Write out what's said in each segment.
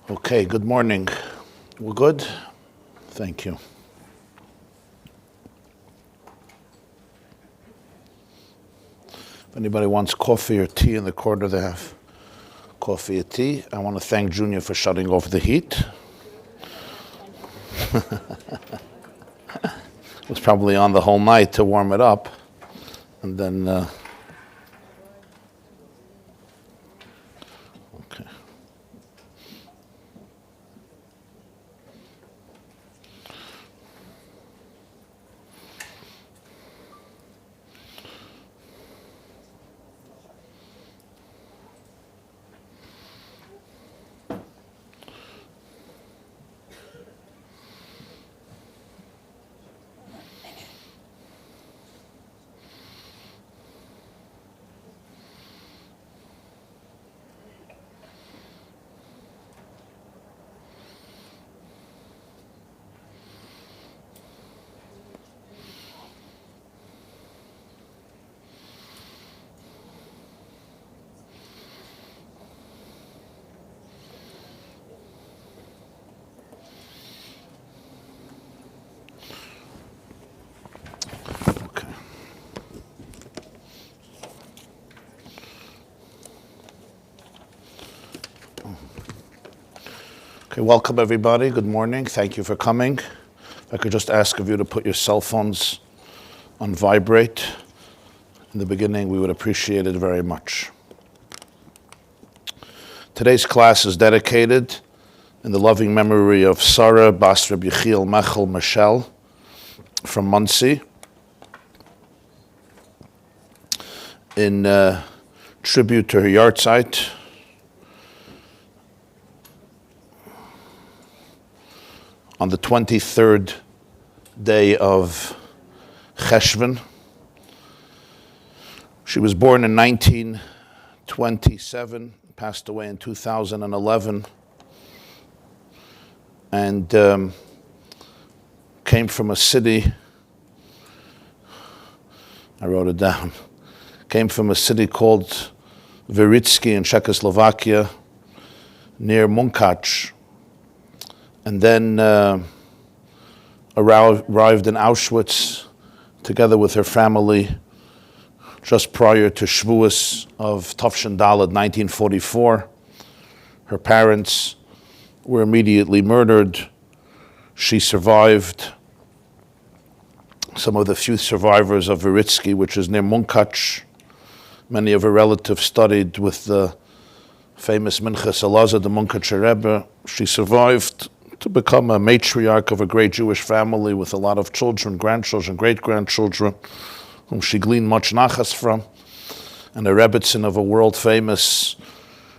Okay, good morning. We're good? Thank you. If anybody wants coffee or tea in the corner, they have coffee or tea. I want to thank Junior for shutting off the heat. It was probably on the whole night to warm it up. And then, okay. Okay, welcome everybody. Good morning. Thank you for coming. If I could just ask of you to put your cell phones on vibrate. In the beginning, we would appreciate it very much. Today's class is dedicated in the loving memory of Sarah Bas Reb Yechiel Mechel Michel from Muncie, in tribute to her yahrzeit. On the 23rd day of Cheshvan. She was born in 1927, passed away in 2011, and came from a city, I wrote it down, came from a city called Vyritsky in Czechoslovakia, near Munkac, and then arrived in Auschwitz together with her family just prior to Shavuos of Tafshin Daled 1944. Her parents were immediately murdered. She survived. Some of the few survivors of Vyritsky, which is near Munkac. Many of her relatives studied with the famous Minchas Elazar, the Munkacher Rebbe. She survived to become a matriarch of a great Jewish family with a lot of children, grandchildren, great-grandchildren, whom she gleaned much nachas from, and a Rebbitzin of a world-famous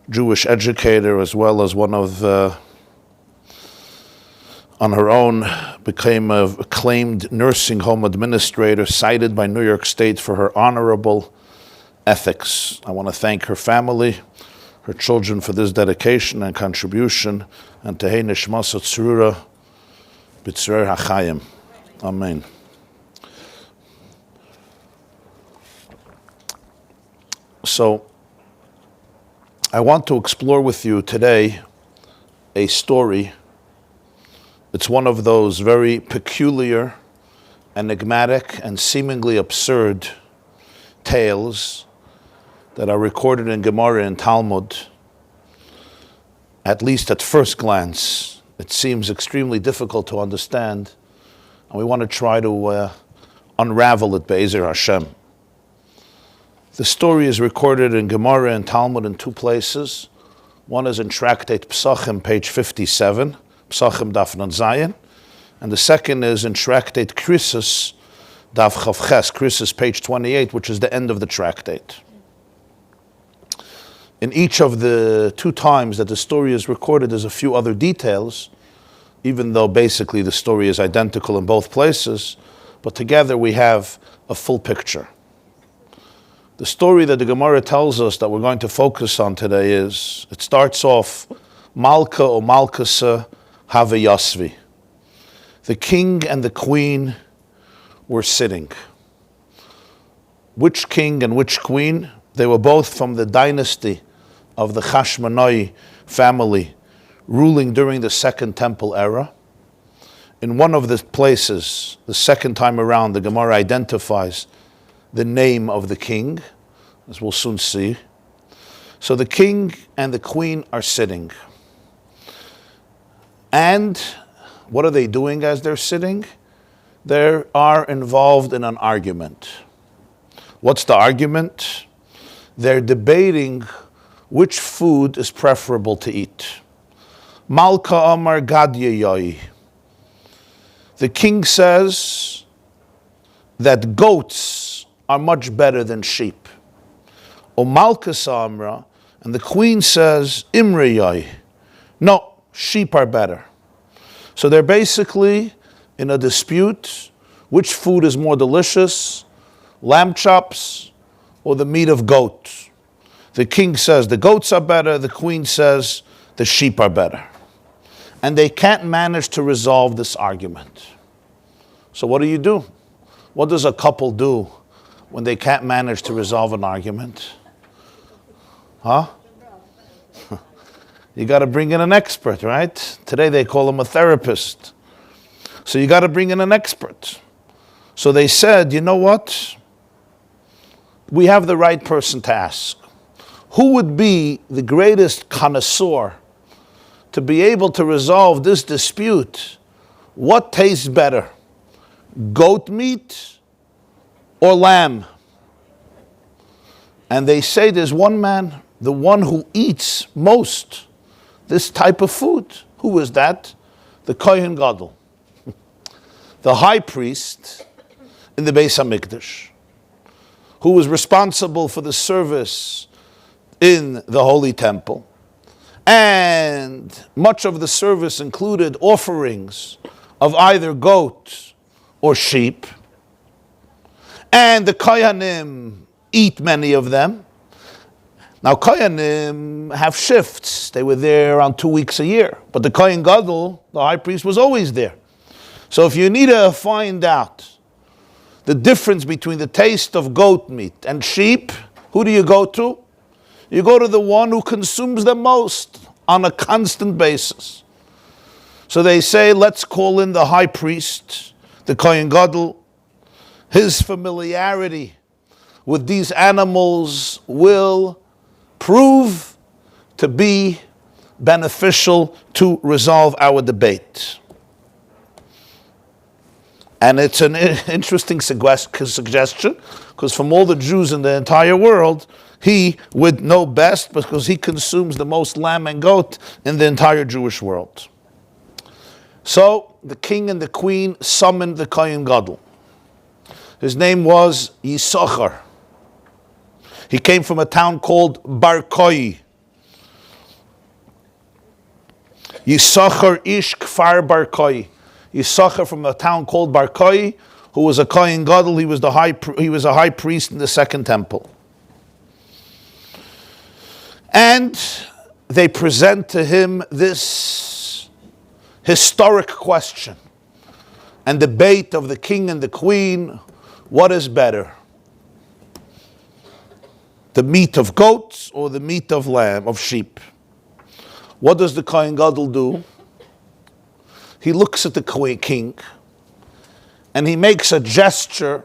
Jewish educator, as well as one of, on her own, became an acclaimed nursing home administrator, cited by New York State for her honorable ethics. I want to thank her family, her children, for this dedication and contribution, and Tehei Nishmas Tzrura B'Tzrer HaChayim. Amen. So, I want to explore with you today a story. It's one of those very peculiar, enigmatic, and seemingly absurd tales that are recorded in Gemara and Talmud. At least at first glance, it seems extremely difficult to understand, and we want to try to unravel it Be'ezer Hashem. The story is recorded in Gemara and Talmud in two places. One is in Tractate Psachim, page 57, Psachim Daf Nun Zayin, and the second is in Tractate Krisus, Daf Chav Ches, Krisus, page 28, which is the end of the tractate. In each of the two times that the story is recorded, there's a few other details, even though basically the story is identical in both places, but together we have a full picture. The story that the Gemara tells us that we're going to focus on today is, it starts off, Malka o Malkasa have Yasvi. The king and the queen were sitting. Which king and which queen? They were both from the dynasty of the Chashmonai family, ruling during the Second Temple era. In one of the places, the second time around, the Gemara identifies the name of the king, as we'll soon see. So the king and the queen are sitting. And what are they doing as they're sitting? They are involved in an argument. What's the argument? They're debating which food is preferable to eat. Malka Amar Gadyayoy. The king says that goats are much better than sheep. O Malka Samra, and the queen says Imriyai. No, sheep are better. So they're basically in a dispute. Which food is more delicious? Lamb chops or the meat of goat? The king says the goats are better. The queen says the sheep are better. And they can't manage to resolve this argument. So what do? What does a couple do when they can't manage to resolve an argument? Huh? You got to bring in an expert, right? Today they call him a therapist. So you got to bring in an expert. So they said, you know what? We have the right person to ask. Who would be the greatest connoisseur to be able to resolve this dispute? What tastes better, goat meat or lamb? And they say there's one man, the one who eats most this type of food. Who is that? The Kohen Gadol, the high priest in the Beis HaMikdash, who was responsible for the service in the Holy Temple. And much of the service included offerings of either goat or sheep. And the Kohanim eat many of them. Now Kohanim have shifts. They were there around 2 weeks a year. But the Kohen Gadol, the high priest, was always there. So if you need to find out the difference between the taste of goat meat and sheep, who do you go to? You go to the one who consumes them most on a constant basis. So they say, let's call in the high priest, the Kohen Gadol. His familiarity with these animals will prove to be beneficial to resolve our debate. And it's an interesting suggestion, because from all the Jews in the entire world, he would know best because he consumes the most lamb and goat in the entire Jewish world. So the king and the queen summoned the Kohen Gadol. His name was Yisachar. He came from a town called Barkoi. Yisachar ish kfar Barkoi. Yisachar from a town called Barkoi, who was a Kohen Gadol. He was a high priest in the Second Temple. And they present to him this historic question and debate of the king and the queen. What is better? The meat of goats or the meat of lamb, of sheep? What does the Kohen Gadol do? He looks at the king and he makes a gesture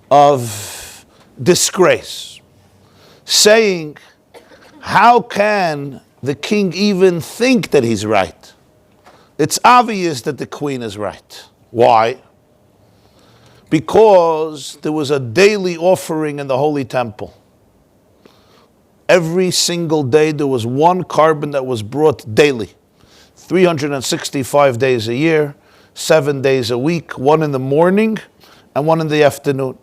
of disgrace, saying, how can the king even think that he's right? It's obvious that the queen is right. Why? Because there was a daily offering in the Holy Temple. Every single day there was one carbon that was brought daily. 365 days a year, 7 days a week, one in the morning and one in the afternoon.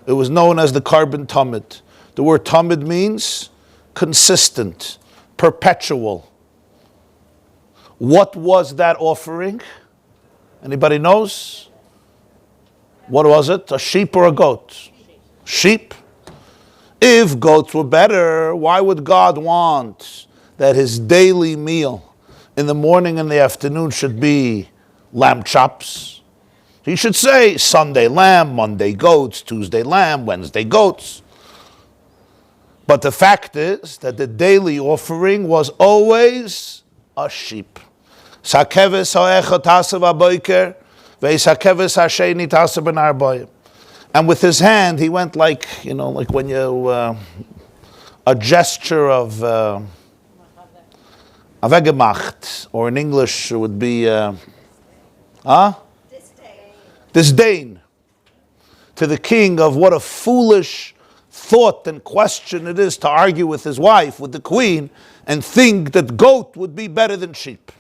It was known as the carbon tamid. The word tamid means consistent, perpetual. What was that offering? Anybody knows? What was it? A sheep or a goat? Sheep. If goats were better, why would God want that his daily meal in the morning and the afternoon should be lamb chops? He should say Sunday lamb, Monday goats, Tuesday lamb, Wednesday goats. But the fact is that the daily offering was always a sheep. Sakeves ha'echad tasav ha'boiker, ve'sakeves ha'sheni tasav b'nar boyim. And with his hand, he went like when you, a gesture of Avegemacht, or in English it would be, disdain to the king of what a foolish thought and question it is to argue with his wife, with the queen, and think that goat would be better than sheep.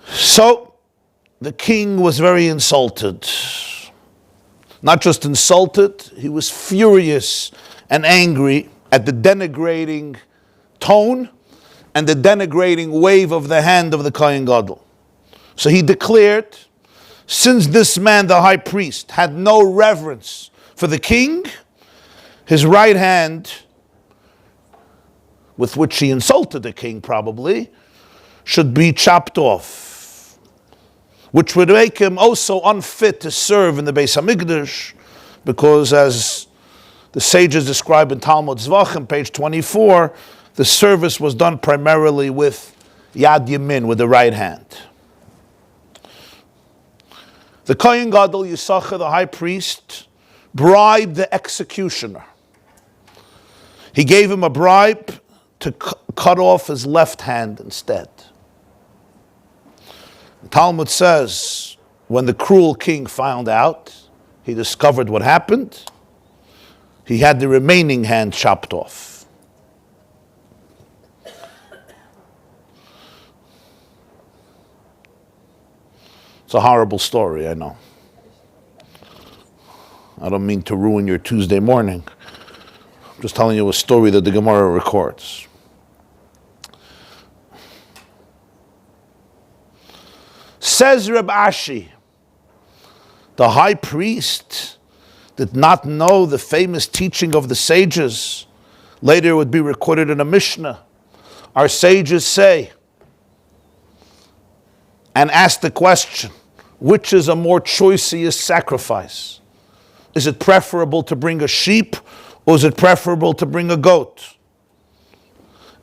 So the king was very insulted. Not just insulted, he was furious and angry at the denigrating tone and the denigrating wave of the hand of the Kohen Gadol. So he declared, since this man, the high priest, had no reverence for the king, his right hand, with which he insulted the king probably, should be chopped off, which would make him also unfit to serve in the Beis HaMikdash, because as the sages describe in Talmud Zvachim, page 24, the service was done primarily with Yad Yamin, with the right hand. The Kohen Gadol Yisachar, the high priest, bribed the executioner. He gave him a bribe to cut off his left hand instead. The Talmud says, when the cruel king found out, he discovered what happened, he had the remaining hand chopped off. It's a horrible story, I know. I don't mean to ruin your Tuesday morning. I'm just telling you a story that the Gemara records. Says Reb Ashi, the high priest did not know the famous teaching of the sages. Later it would be recorded in a Mishnah. Our sages say, and ask the question, which is a more choicest sacrifice? Is it preferable to bring a sheep, or is it preferable to bring a goat?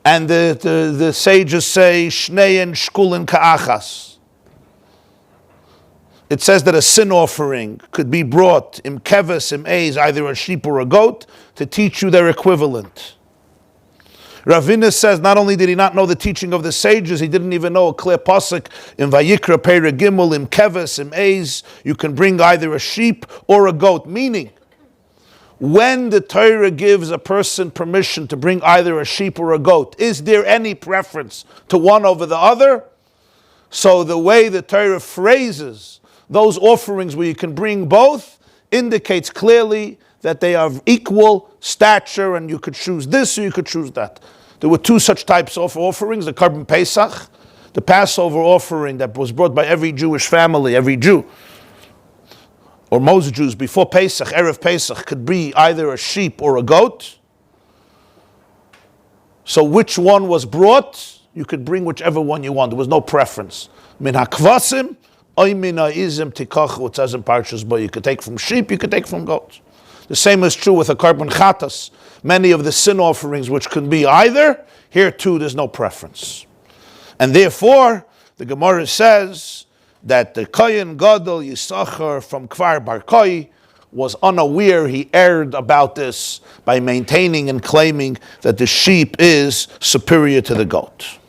And the sages say, Shnein shkulin ka'achas. It says that a sin offering could be brought, im keves, im eis, either a sheep or a goat, to teach you their equivalent. Ravina says not only did he not know the teaching of the sages, he didn't even know a clear pasuk in Vayikra Perek Gimel, im keves, im eis, you can bring either a sheep or a goat. Meaning, when the Torah gives a person permission to bring either a sheep or a goat, is there any preference to one over the other? So the way the Torah phrases those offerings where you can bring both indicates clearly that they are of equal stature, and you could choose this or you could choose that. There were two such types of offerings, the Korban Pesach, the Passover offering that was brought by every Jewish family, every Jew, or most Jews before Pesach, Erev Pesach, could be either a sheep or a goat. So which one was brought, you could bring whichever one you want. There was no preference. Min hakvasim, oy min ha'izim tikachu, it says in Parshas Bo, you could take from sheep, you could take from goats. The same is true with a Korban Chatas. Many of the sin offerings which can be either, here too there's no preference. And therefore, the Gemara says that the Kohen Gadol Yisachar from Kfar Barkoi was unaware, he erred about this by maintaining and claiming that the sheep is superior to the goat.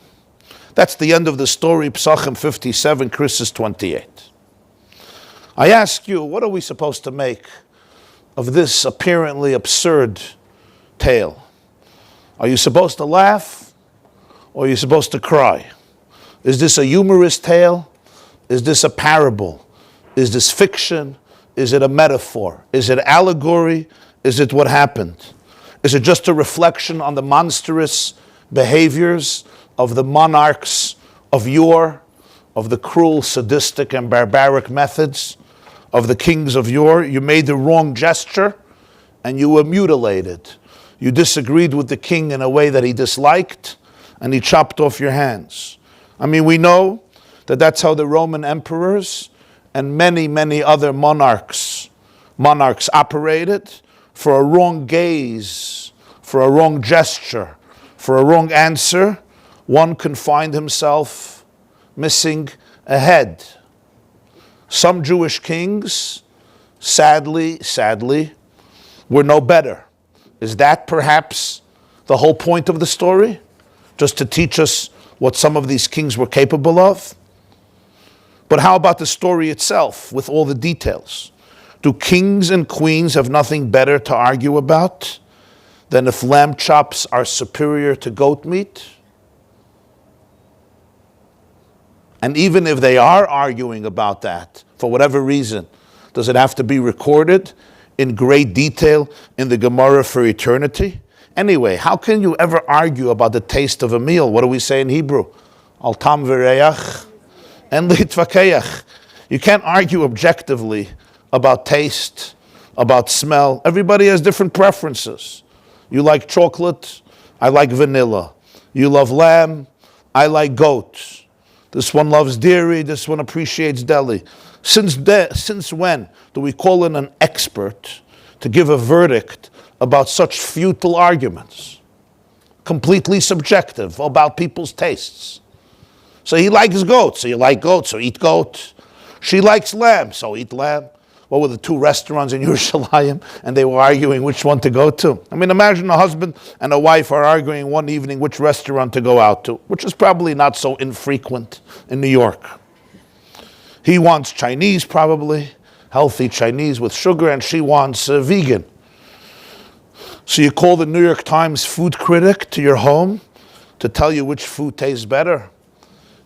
That's the end of the story, Psachim 57, Krisis 28. I ask you, what are we supposed to make of this apparently absurd tale? Are you supposed to laugh, or are you supposed to cry? Is this a humorous tale? Is this a parable? Is this fiction? Is it a metaphor? Is it allegory? Is it what happened? Is it just a reflection on the monstrous behaviors of the monarchs of yore, of the cruel, sadistic, and barbaric methods of the kings of yore? You made the wrong gesture and you were mutilated. You disagreed with the king in a way that he disliked, and he chopped off your hands. I mean, we know that that's how the Roman emperors and many, many other monarchs operated. For a wrong gaze, for a wrong gesture, For a wrong answer, one can find himself missing a head. Some Jewish kings, sadly, were no better. Is that perhaps the whole point of the story? Just to teach us what some of these kings were capable of? But how about the story itself with all the details? Do kings and queens have nothing better to argue about than if lamb chops are superior to goat meat? And even if they are arguing about that, for whatever reason, does it have to be recorded in great detail in the Gemara for eternity? Anyway, how can you ever argue about the taste of a meal? What do we say in Hebrew? Al tam v'reach and litvakeach. You can't argue objectively about taste, about smell. Everybody has different preferences. You like chocolate, I like vanilla. You love lamb, I like goat. This one loves dairy, this one appreciates deli. Since when do we call in an expert to give a verdict about such futile arguments? Completely subjective about people's tastes. So he likes goat, so you like goat, so eat goat. She likes lamb, so eat lamb. What were the two restaurants in Yerushalayim? And they were arguing which one to go to. I mean, imagine a husband and a wife are arguing one evening which restaurant to go out to, which is probably not so infrequent in New York. He wants Chinese, probably, healthy Chinese with sugar, and she wants vegan. So you call the New York Times food critic to your home to tell you which food tastes better.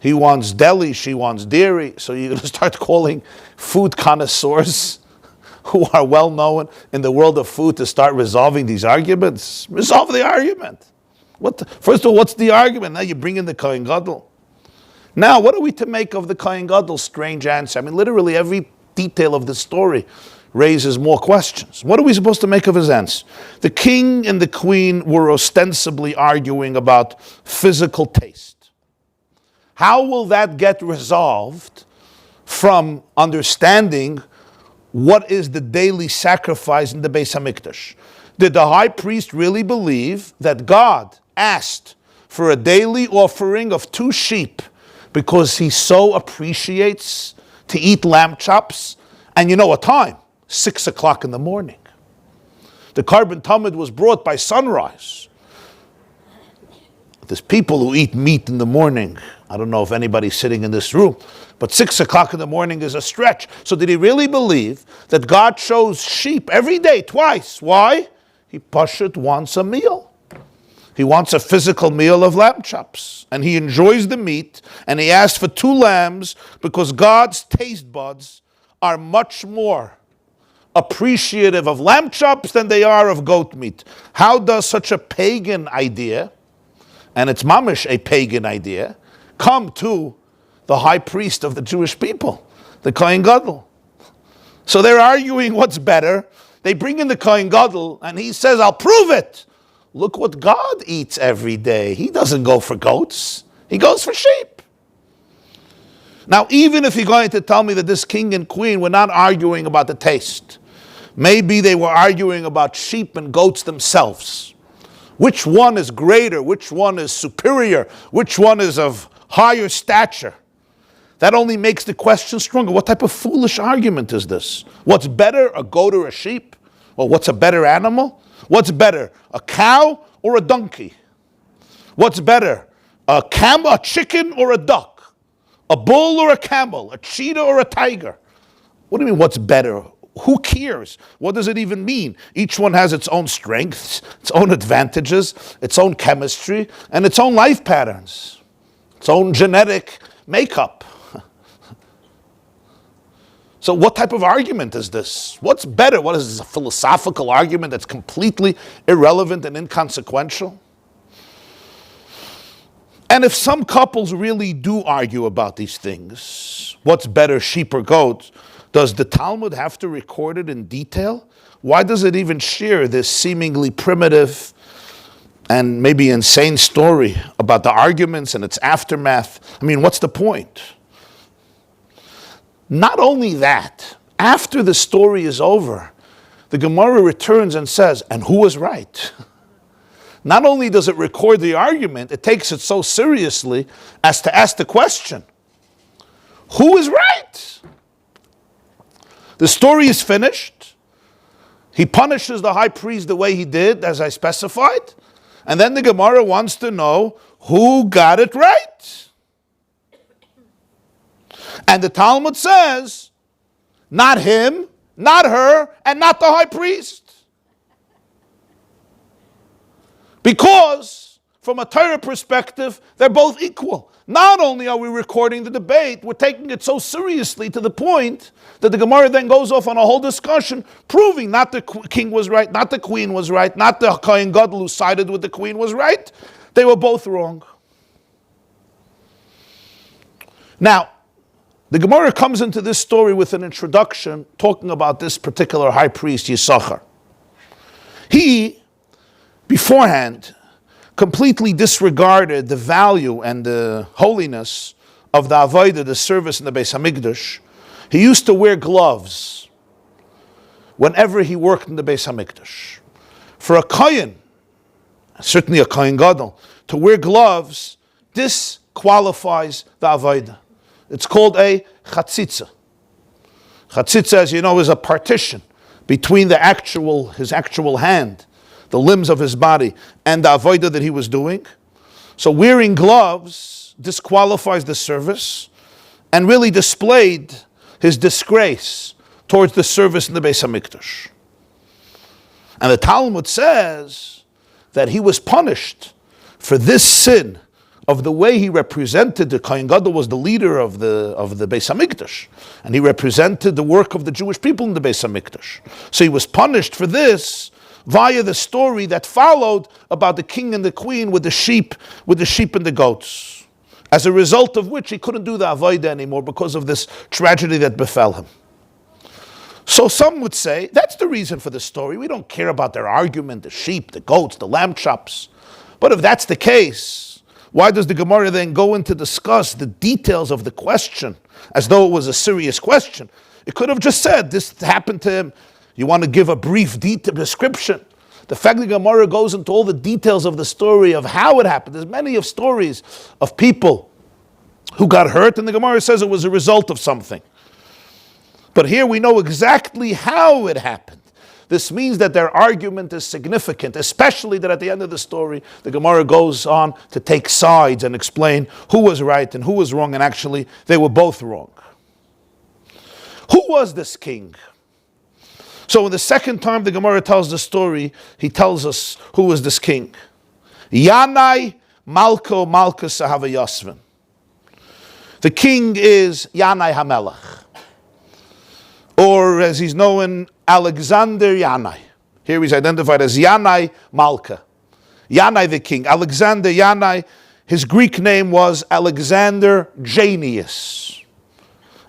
He wants deli, she wants dairy. So you're going to start calling food connoisseurs who are well known in the world of food to start resolving these arguments. Resolve the argument. First of all, what's the argument? Now you bring in the Kohen Gadol. Now, what are we to make of the Kohen Gadol's strange answer? I mean, literally every detail of the story raises more questions. What are we supposed to make of his answer? The king and the queen were ostensibly arguing about physical taste. How will that get resolved from understanding what is the daily sacrifice in the Beis HaMikdash? Did the high priest really believe that God asked for a daily offering of 2 sheep because he so appreciates to eat lamb chops? And you know what time? 6 o'clock in the morning. The Karban Tamid was brought by sunrise. There's people who eat meat in the morning. I don't know if anybody's sitting in this room, but 6 o'clock in the morning is a stretch. So did he really believe that God chose sheep every day, twice? Why? He pashut wants a meal. He wants a physical meal of lamb chops. And he enjoys the meat, and he asked for 2 lambs because God's taste buds are much more appreciative of lamb chops than they are of goat meat. How does such a pagan idea, and it's mamish a pagan idea, come to the high priest of the Jewish people, the Kohen Gadol? So they're arguing what's better. They bring in the Kohen Gadol, and he says, I'll prove it. Look what God eats every day. He doesn't go for goats. He goes for sheep. Now, even if you're going to tell me that this king and queen were not arguing about the taste, maybe they were arguing about sheep and goats themselves. Which one is greater? Which one is superior? Which one is of higher stature? That only makes the question stronger. What type of foolish argument is this? What's better, a goat or a sheep? Well, what's a better animal? What's better, a cow or a donkey? What's better, a chicken or a duck? A bull or a camel? A cheetah or a tiger? What do you mean, what's better? Who cares? What does it even mean? Each one has its own strengths, its own advantages, its own chemistry, and its own life patterns, its own genetic makeup. So what type of argument is this? What's better? What is this, a philosophical argument that's completely irrelevant and inconsequential? And if some couples really do argue about these things, what's better, sheep or goat, does the Talmud have to record it in detail? Why does it even share this seemingly primitive and maybe insane story about the arguments and its aftermath? I mean, what's the point? Not only that, after the story is over, the Gemara returns and says, and who was right? not only does it record the argument, it takes it so seriously as to ask the question, who is right? The story is finished. He punishes the high priest the way he did, as I specified. And then the Gemara wants to know who got it right. And the Talmud says, not him, not her, and not the high priest. Because, from a Torah perspective, they're both equal. Not only are we recording the debate, we're taking it so seriously to the point that the Gemara then goes off on a whole discussion, proving not the king was right, not the queen was right, not the Kohen Gadol who sided with the queen was right. They were both wrong. Now, the Gemara comes into this story with an introduction talking about this particular high priest, Yisachar. He, beforehand, completely disregarded the value and the holiness of the Avodah, the service in the Beis HaMikdash. He used to wear gloves whenever he worked in the Beis HaMikdash. For a Kohen, certainly a Kohen Gadol, to wear gloves disqualifies the Avodah. It's called a chatzitza. Chatzitza, as you know, is a partition between his actual hand, the limbs of his body, and the avodah that he was doing. So wearing gloves disqualifies the service and really displayed his disgrace towards the service in the Beis HaMikdash. And the Talmud says that he was punished for this sin of the way he represented. The Kohen Gadol was the leader of the Beis HaMikdash, and he represented the work of the Jewish people in the Beis HaMikdash. So he was punished for this via the story that followed about the king and the queen with the sheep and the goats. As a result of which he couldn't do the avodah anymore because of this tragedy that befell him. So some would say that's the reason for the story. We don't care about their argument, the sheep, the goats, the lamb chops. But if that's the case, why does the Gemara then go in to discuss the details of the question as though it was a serious question? It could have just said, this happened to him. You want to give a brief description. The fact that Gemara goes into all the details of the story of how it happened. There's many of stories of people who got hurt, and the Gemara says it was a result of something. But here we know exactly how it happened. This means that their argument is significant, especially that at the end of the story, the Gemara goes on to take sides and explain who was right and who was wrong, and actually they were both wrong. Who was this king? So in the second time the Gemara tells the story, he tells us who was this king. Yanai Malko Malkus Ahava Yasvin. The king is Yanai HaMelech, or as he's known, Alexander Yanai. Here he's identified as Yanai Malka. Yanai the king. Alexander Yanai, his Greek name was Alexander Janius.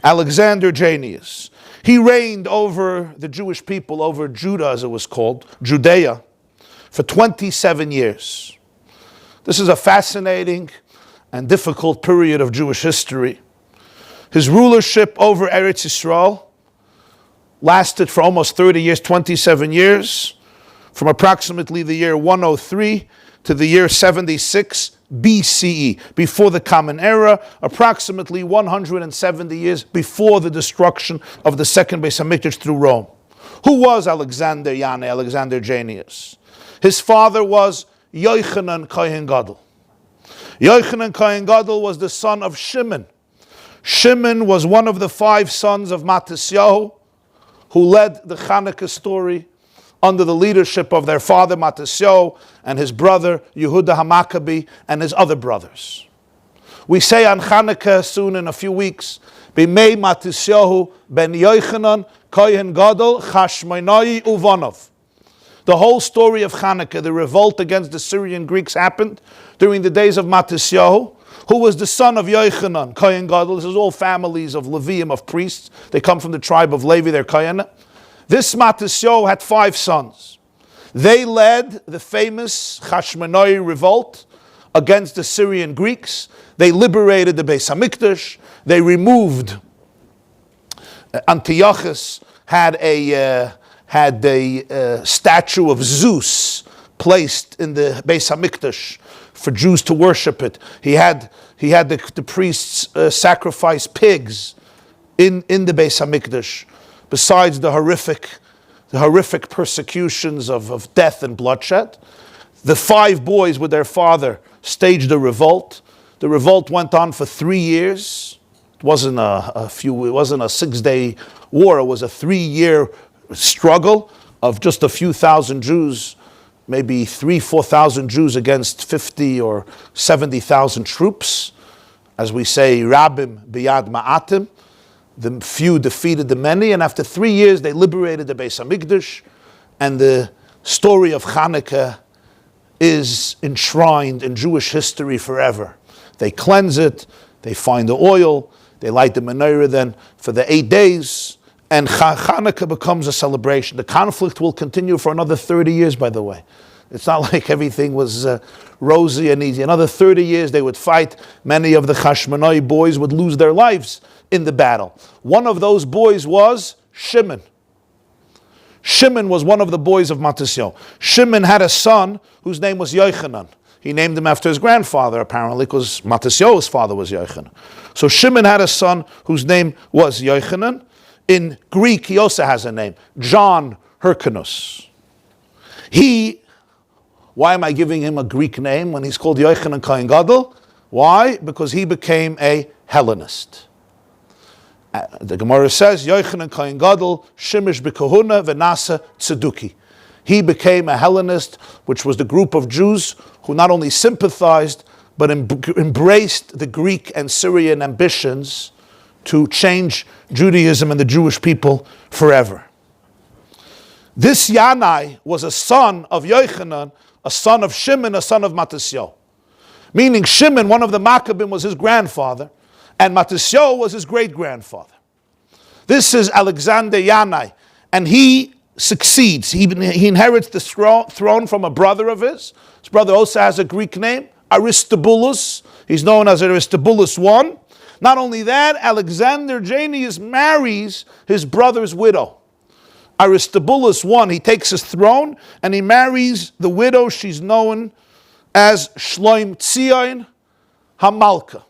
Alexander Janius. He reigned over the Jewish people, over Judah as it was called, Judea, for 27 years. This is a fascinating and difficult period of Jewish history. His rulership over Eretz Yisrael lasted for almost 30 years, 27 years, from approximately the year 103 to the year 76 BCE, before the Common Era, approximately 170 years before the destruction of the second Beis HaMikdash through Rome. Who was Alexander Yanai, Alexander Janius? His father was Yochanan Kohen Gadol. Yochanan Kohen Gadol was the son of Shimon. Shimon was one of the 5 sons of Matisyahu, who led the Chanukah story under the leadership of their father Matisyahu and his brother Yehuda HaMaccabi and his other brothers. We say on Chanukah soon in a few weeks, B'mei Matisyahu ben Yochanan Kohen Gadol Chashmonai Uvanov. The whole story of Chanukah, the revolt against the Syrian Greeks, happened during the days of Matisyahu, who was the son of Yochanan, Kohen Gadol. This is all families of Leviim, of priests. They come from the tribe of Levi, they're Kohen. This Matisyahu had 5 sons. They led the famous Chashmonai revolt against the Syrian Greeks. They liberated the Beis HaMikdash. They removed, Antiochus had a statue of Zeus placed in the Beis Hamikdash for Jews to worship it. He had the priests sacrifice pigs in the Beis Hamikdash, besides the horrific persecutions of death and bloodshed. The 5 boys with their father staged a revolt. The revolt went on for 3 years. It wasn't a 6-day war. It was a 3-year struggle of just a few thousand Jews, maybe 3,000-4,000 Jews against 50 or 70,000 troops. As we say, Rabbim biyad ma'atim. The few defeated the many, and after 3 years they liberated the Beis Hamikdash, and the story of Hanukkah is enshrined in Jewish history forever. They cleanse it, they find the oil, they light the menorah then for the 8 days, and Hanukkah becomes a celebration. The conflict will continue for another 30 years, by the way. It's not like everything was rosy and easy. Another 30 years they would fight. Many of the Hashmonai boys would lose their lives in the battle. One of those boys was Shimon. Shimon was one of the boys of Matisyahu. Shimon had a son whose name was Yochanan. He named him after his grandfather, apparently, because Matisyahu's father was Yochanan. So Shimon had a son whose name was Yochanan. In Greek, he also has a name, John Hyrcanus. Why am I giving him a Greek name when he's called Yochanan Kohen Gadol? Why? Because he became a Hellenist. The Gemara says, Yochanan Kohen Gadol, Shimish b'kahuna v'nasa tzeduki. He became a Hellenist, which was the group of Jews who not only sympathized, but embraced the Greek and Syrian ambitions to change Judaism and the Jewish people forever. This Yanai was a son of Yochanan, a son of Shimon, a son of Matisyahu. Meaning Shimon, one of the Maccabim, was his grandfather, and Matisyahu was his great-grandfather. This is Alexander Yanai, and he succeeds. He inherits the throne from a brother of his. His brother also has a Greek name, Aristobulus. He's known as Aristobulus I. Not only that, Alexander Jannaeus marries his brother's widow. Aristobulus I, he takes his throne and he marries the widow. She's known as Shloim Tzion Hamalka.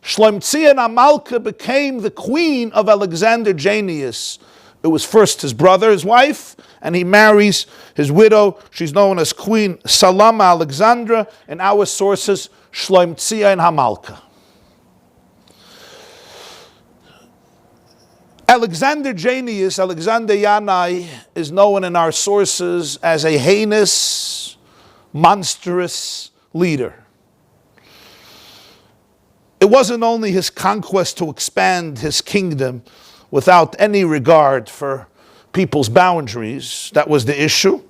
Shloim Tzion Hamalka became the queen of Alexander Jannaeus. It was first his brother, his wife, and he marries his widow. She's known as Queen Salama Alexandra. In our sources, Shloim Tzion Hamalka. Alexander Jannaeus, Alexander Yanai, is known in our sources as a heinous, monstrous leader. It wasn't only his conquest to expand his kingdom without any regard for people's boundaries that was the issue,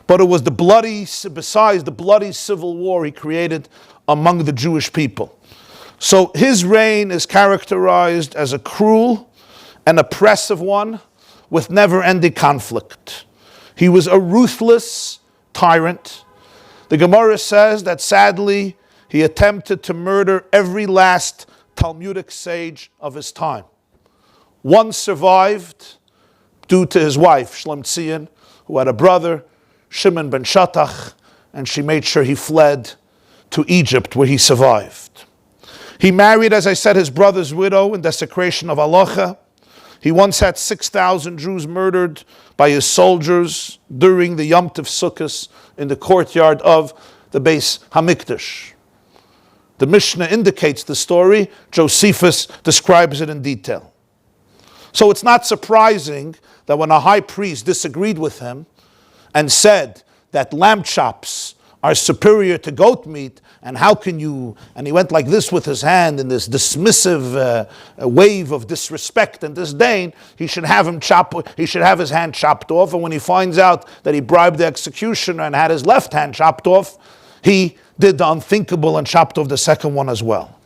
but it was besides the bloody civil war he created among the Jewish people. So his reign is characterized as a cruel an oppressive one with never-ending conflict. He was a ruthless tyrant. The Gemara says that sadly, he attempted to murder every last Talmudic sage of his time. One survived due to his wife, Shloim Tzion, who had a brother, Shimon ben Shatach, and she made sure he fled to Egypt, where he survived. He married, as I said, his brother's widow in desecration of halacha. He once had 6,000 Jews murdered by his soldiers during the Yom Tov Sukkos in the courtyard of the Beis Hamikdash. The Mishnah indicates the story. Josephus describes it in detail. So it's not surprising that when a high priest disagreed with him and said that lamb chops are superior to goat meat, and how can you, and he went like this with his hand in this dismissive wave of disrespect and disdain, he should have his hand chopped off, and when he finds out that he bribed the executioner and had his left hand chopped off, he did the unthinkable and chopped off the second one as well.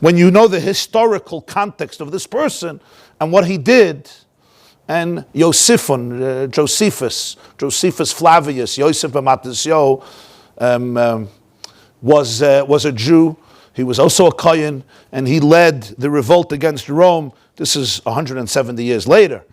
When you know the historical context of this person and what he did, and Josephus Flavius, Yosef ben Matisyahu, was a Jew. He was also a Kohen, and he led the revolt against Rome. This is 170 years later.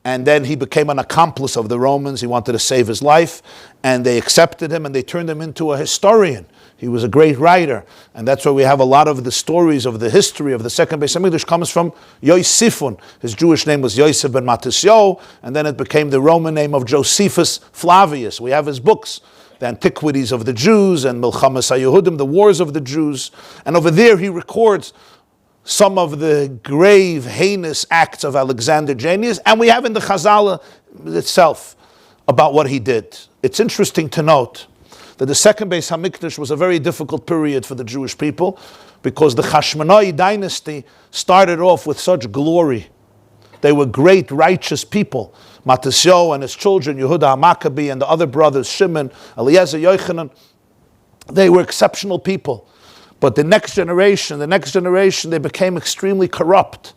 And then he became an accomplice of the Romans. He wanted to save his life, and they accepted him, and they turned him into a historian. He was a great writer, and that's why we have a lot of the stories of the history of the second Beis Hamikdash comes from Yosifun. His Jewish name was Yosef ben Matisyahu, and then it became the Roman name of Josephus Flavius. We have his books, the Antiquities of the Jews and Milchamas HaYehudim, the Wars of the Jews, and over there he records some of the grave, heinous acts of Alexander Jannaeus, and we have in the Chazal itself about what he did. It's interesting to note that the second Beis Hamikdash was a very difficult period for the Jewish people because the Hashmonai dynasty started off with such glory. They were great, righteous people. Matisyahu and his children, Yehuda HaMaccabee and the other brothers, Shimon, Eliezer, Yochanan, they were exceptional people. But the next generation, they became extremely corrupt.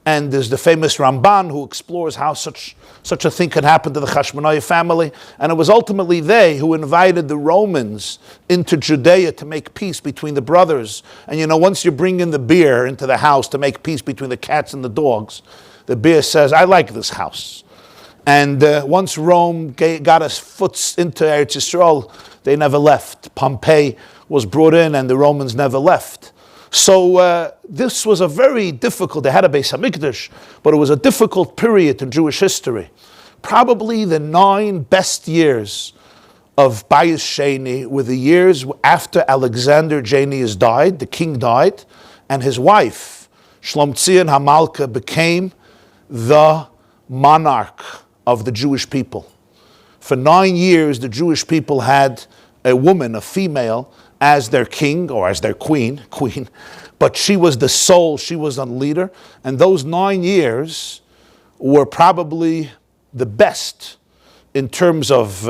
And there's the famous Ramban who explores how such a thing could happen to the Hashmonai family. And it was ultimately they who invited the Romans into Judea to make peace between the brothers. And once you bring in the bear into the house to make peace between the cats and the dogs, the bear says, I like this house. And once Rome got its foot into Eretz Yisrael, they never left. Pompey was brought in and the Romans never left. So this was a very difficult, they had a Beis Hamikdash, but it was a difficult period in Jewish history. Probably the 9 best years of Bayis Sheni were the years after Alexander Jannaeus died, the king died, and his wife, Shlomtzion HaMalka, became the monarch of the Jewish people. For 9 years, the Jewish people had a woman, a female, as their king or as their queen, but she was the soul, she was a leader, and those 9 years were probably the best in terms of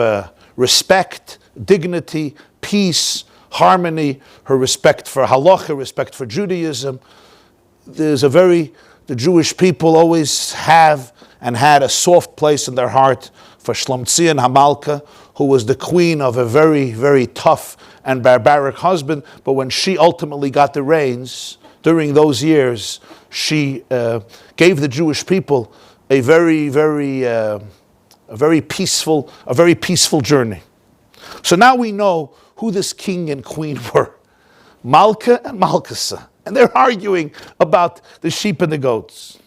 respect, dignity, peace, harmony, her respect for halacha, respect for Judaism. The Jewish people always have and had a soft place in their heart for Shlomtzion HaMalka, who was the queen of a very, very tough and barbaric husband. But when she ultimately got the reins during those years, she gave the Jewish people a very peaceful journey. So now we know who this king and queen were, Malka and Malkasa, and they're arguing about the sheep and the goats,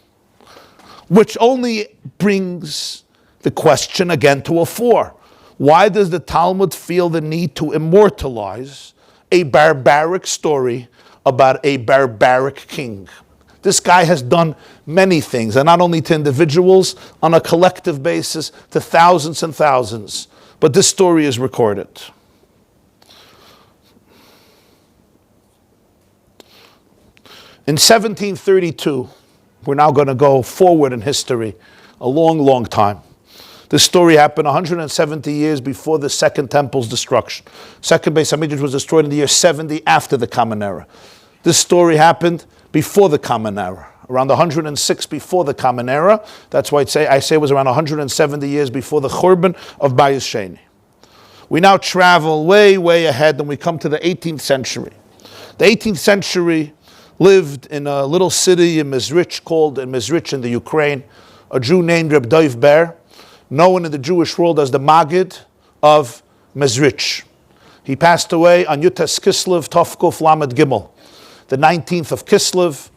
which only brings the question again to a fore. Why does the Talmud feel the need to immortalize a barbaric story about a barbaric king? This guy has done many things, and not only to individuals, on a collective basis, to thousands and thousands. But this story is recorded. In 1732, we're now going to go forward in history, a long, long time. This story happened 170 years before the Second Temple's destruction. Second Beis Hamikdash was destroyed in the year 70 after the Common Era. This story happened before the Common Era, around 106 before the Common Era. That's why I say it was around 170 years before the Churban of Bayis Sheni. We now travel way, way ahead and we come to the 18th century. The 18th century lived in a little city in Mizrich in the Ukraine, a Jew named Reb Dov Ber, known in the Jewish world as the Maggid of Mizrich. He passed away on Yutes Kislev Tovkuf Lamed Gimel, the 19th of Kislev,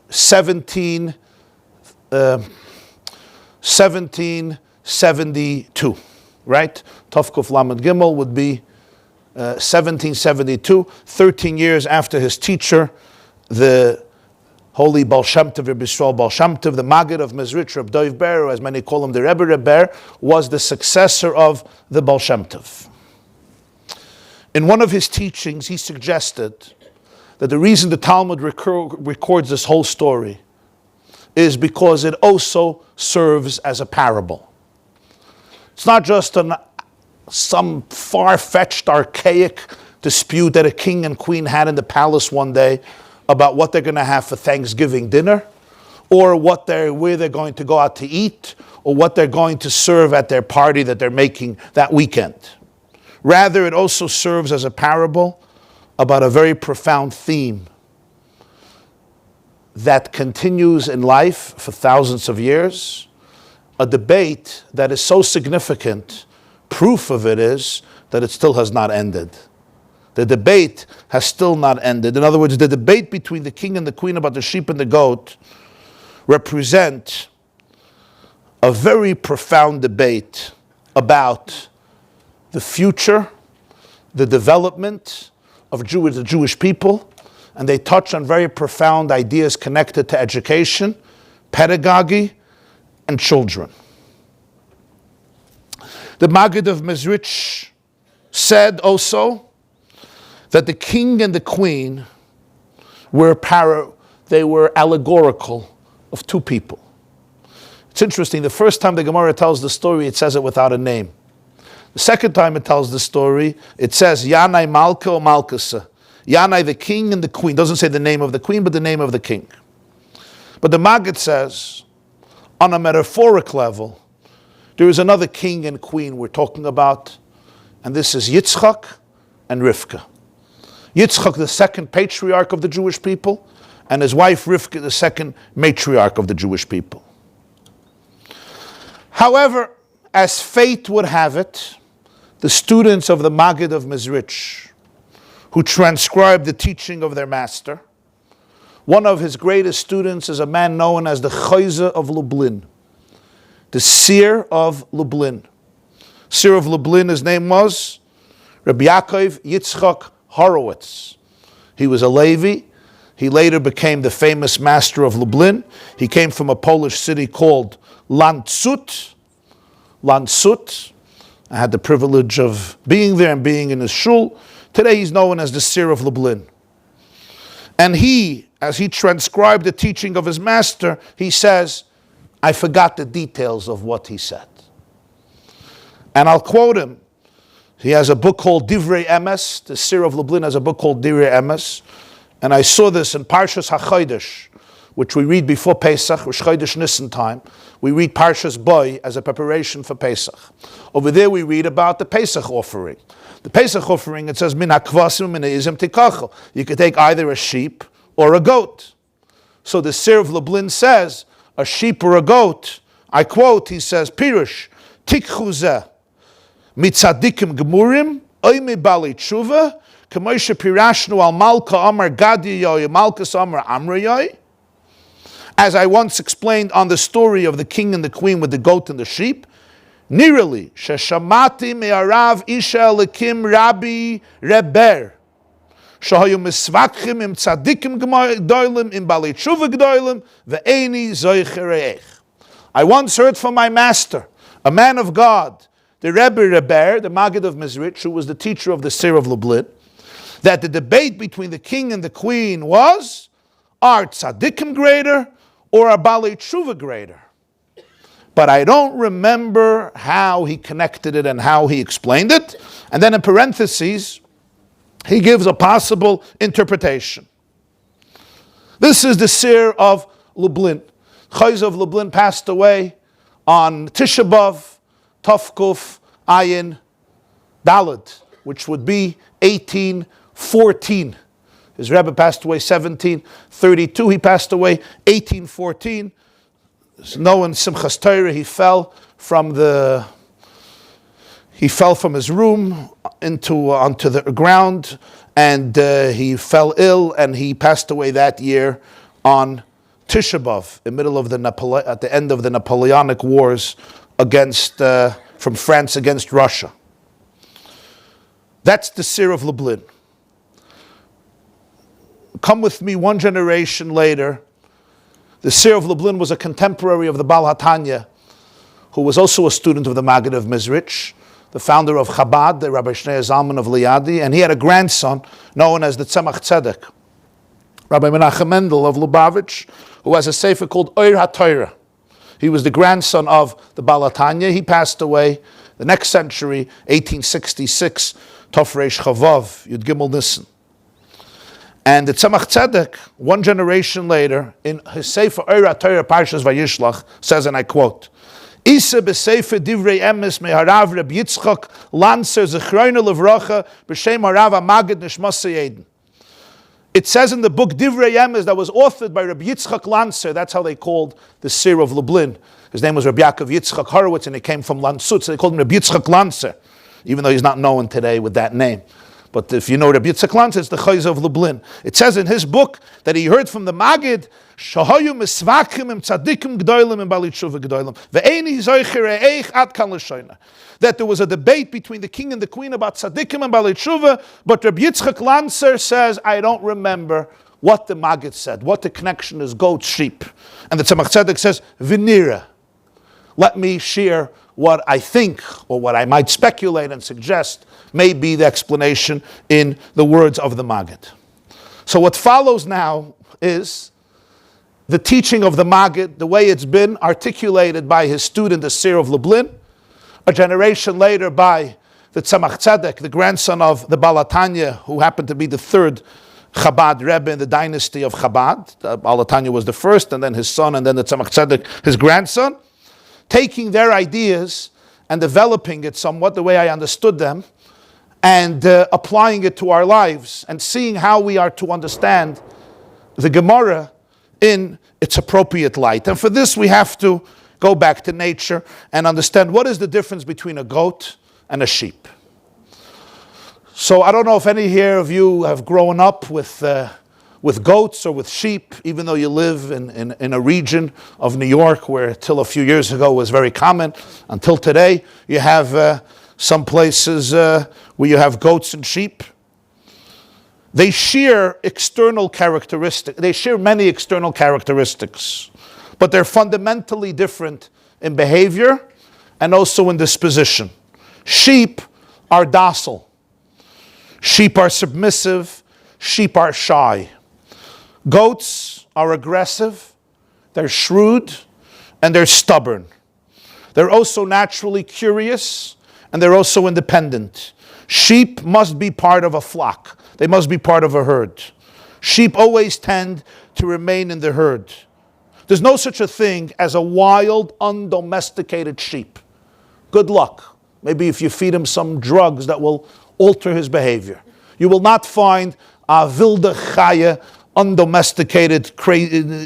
1772, right? Tovkuf Lamed Gimel would be 1772, 13 years after his teacher, the Holy Baal Shem Tov, Rabbi Yisrael Baal Shem Tov, the Maggid of Mizrich, Reb Dov Ber, as many call him the Rebbe Ber, was the successor of the Baal Shem Tov. In one of his teachings, he suggested that the reason the Talmud records this whole story is because it also serves as a parable. It's not just some far-fetched, archaic dispute that a king and queen had in the palace one day about what they're going to have for Thanksgiving dinner, or where they're going to go out to eat, or what they're going to serve at their party that they're making that weekend. Rather, it also serves as a parable about a very profound theme that continues in life for thousands of years, a debate that is so significant, proof of it is that it still has not ended. The debate has still not ended. In other words, the debate between the king and the queen about the sheep and the goat represent a very profound debate about the future, the development of the Jewish people, and they touch on very profound ideas connected to education, pedagogy, and children. The Maggid of Mezrich said also that the king and the queen were allegorical of two people. It's interesting, the first time the Gemara tells the story, it says it without a name. The second time it tells the story, it says, Yanai Malka or Malkasa. Yanai, the king and the queen. Doesn't say the name of the queen, but the name of the king. But the Maggid says, on a metaphoric level, there is another king and queen we're talking about, and this is Yitzchak and Rivka. Yitzchak, the second patriarch of the Jewish people, and his wife Rivka, the second matriarch of the Jewish people. However, as fate would have it, the students of the Maggid of Mezrich, who transcribed the teaching of their master, one of his greatest students is a man known as the Chayza of Lublin, the seer of Lublin. Seer of Lublin, his name was Rabbi Yaakov Yitzchak Horowitz. He was a Levi. He later became the famous master of Lublin. He came from a Polish city called Landshut. I had the privilege of being there and being in his shul. Today he's known as the seer of Lublin. And he, as he transcribed the teaching of his master, he says, I forgot the details of what he said. And I'll quote him. He has a book called Divrei Emes. The seer of Lublin has a book called Divrei Emes. And I saw this in Parshas HaChodesh, which we read before Pesach, which Chodesh Nisan time. We read Parshas Boy as a preparation for Pesach. Over there we read about the Pesach offering. The Pesach offering, it says, Min hakvasim min ha'izim tikacho. You could take either a sheep or a goat. So the seer of Lublin says, a sheep or a goat, I quote, he says, Pirush, tikchu zeh, mitzadikim gemurim, oy mi bali tshuva, k'moishe pirashnu al malka amar gadi yoy, malkas amar amrayoy. As I once explained on the story of the king and the queen with the goat and the sheep, Nirali, sheshamati me'arav isha elikim Rabbi Reber, shahayu misvakchim im tzadikim g'doilim, im bali tshuva g'doilim, ve'eni zoichereich. I once heard from my master, a man of God, the Rebbe Reber, the Maggid of Mezrich, who was the teacher of the seer of Lublin, that the debate between the king and the queen was, are tzadikim greater or are Balei Tshuva greater? But I don't remember how he connected it and how he explained it. And then in parentheses, he gives a possible interpretation. This is the seer of Lublin. Chayz of Lublin passed away on Tisha B'Av, Tovkuf, Ayin, Daled, which would be 1814. His Rebbe passed away 1732. He passed away 1814. There's no in Simchas Torah. He fell from his room onto the ground, and he fell ill, and he passed away that year on Tisha B'Av, at the end of the Napoleonic Wars from France against Russia. That's the seer of Lublin. Come with me one generation later. The seer of Lublin was a contemporary of the Baal HaTanya, who was also a student of the Maggid of Mezrich, the founder of Chabad, the Rabbi Shnei Zalman of Liadi, and he had a grandson known as the Tzemach Tzedek, Rabbi Menachem Mendel of Lubavitch, who has a sefer called Oir HaTorah. He was the grandson of the Baal HaTanya. He passed away the next century, 1866, Tov Reish Chavav, Yud Gimel Nisan. And the Tzemach Tzedek, one generation later, in his Sefer Oir HaTorah Parshas Vayishlach, says, and I quote, Isa b'Sefer Divrei Emes me'harav Reb Yitzchak Lancer Zechroinu Levracha b'Shem harav HaMagid Nishmas Yedin. It says in the book Divrei Emes that was authored by Rabbi Yitzchak Lancer. That's how they called the seer of Lublin. His name was Rabbi Yaakov Yitzchak Horowitz, and he came from Landshut, so they called him Rabbi Yitzchak Lancer, even though he's not known today with that name. But if you know Rabbi Yitzchak Lancer, it's the Chayz of Lublin. It says in his book that he heard from the Maggid, Shahayu misvakim im tzadikim g'doilim im bali tshuva g'doilim ve'eini zoicher eich ad kan l'shoyna. That there was a debate between the king and the queen about tzadikim and bali tshuva, but Rabbi Yitzchak Lancer says, I don't remember what the Maggid said, what the connection is, goat, sheep. And the Tzemach Tzedek says, Vinira. Let me share what I think, or what I might speculate and suggest may be the explanation in the words of the Maggid. So what follows now is the teaching of the Maggid, the way it's been articulated by his student, the seer of Lublin, a generation later by the Tzemach Tzedek, the grandson of the Baal HaTanya, who happened to be the third Chabad Rebbe in the dynasty of Chabad. Baal HaTanya was the first, and then his son, and then the Tzemach Tzedek, his grandson, taking their ideas and developing it somewhat the way I understood them, and applying it to our lives, and seeing how we are to understand the Gemara in its appropriate light. And for this we have to go back to nature and understand what is the difference between a goat and a sheep. So I don't know if any here of you have grown up with goats or with sheep, even though you live in a region of New York where till a few years ago was very common. Until today, you have some places where you have goats and sheep. They share external characteristics. They share many external characteristics, but they're fundamentally different in behavior and also in disposition. Sheep are docile. Sheep are submissive. Sheep are shy. Goats are aggressive, they're shrewd, and they're stubborn. They're also naturally curious, and they're also independent. Sheep must be part of a flock. They must be part of a herd. Sheep always tend to remain in the herd. There's no such a thing as a wild, undomesticated sheep. Good luck. Maybe if you feed him some drugs that will alter his behavior. You will not find a wilde Chaya, undomesticated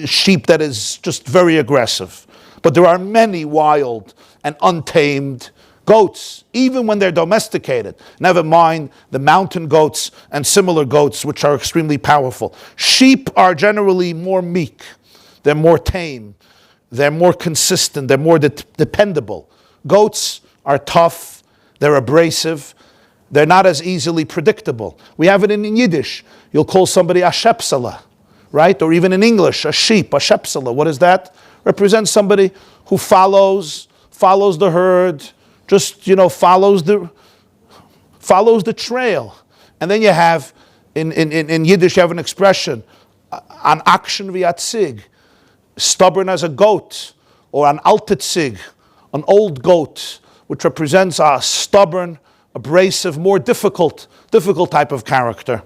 sheep that is just very aggressive. But there are many wild and untamed goats, even when they're domesticated. Never mind the mountain goats and similar goats, which are extremely powerful. Sheep are generally more meek. They're more tame. They're more consistent. They're more dependable. Goats are tough. They're abrasive. They're not as easily predictable. We have it in Yiddish. You'll call somebody a shepsela, right? Or even in English, a sheep, a shepsela. What is that? Represents somebody who follows the herd, just, follows the trail. And then you have, in Yiddish, you have an expression, an action v'yatzig, stubborn as a goat, or an altetzig, an old goat, which represents a stubborn, abrasive, more difficult type of character.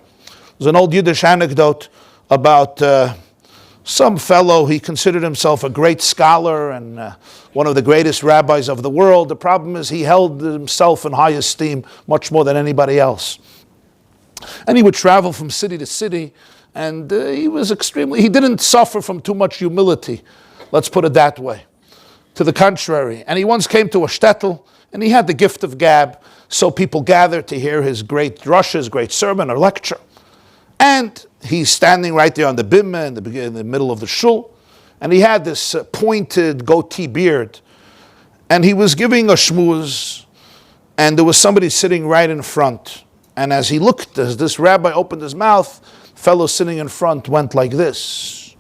There's an old Yiddish anecdote about some fellow. He considered himself a great scholar and one of the greatest rabbis of the world. The problem is he held himself in high esteem much more than anybody else. And he would travel from city to city, and he didn't suffer from too much humility, let's put it that way. To the contrary. And he once came to a shtetl, and he had the gift of gab, so people gathered to hear his great drush, his great sermon or lecture. And he's standing right there on the bimah in the middle of the shul, and he had this pointed goatee beard, and he was giving a shmuz, and there was somebody sitting right in front. And as he looked, as this rabbi opened his mouth, the fellow sitting in front went like this,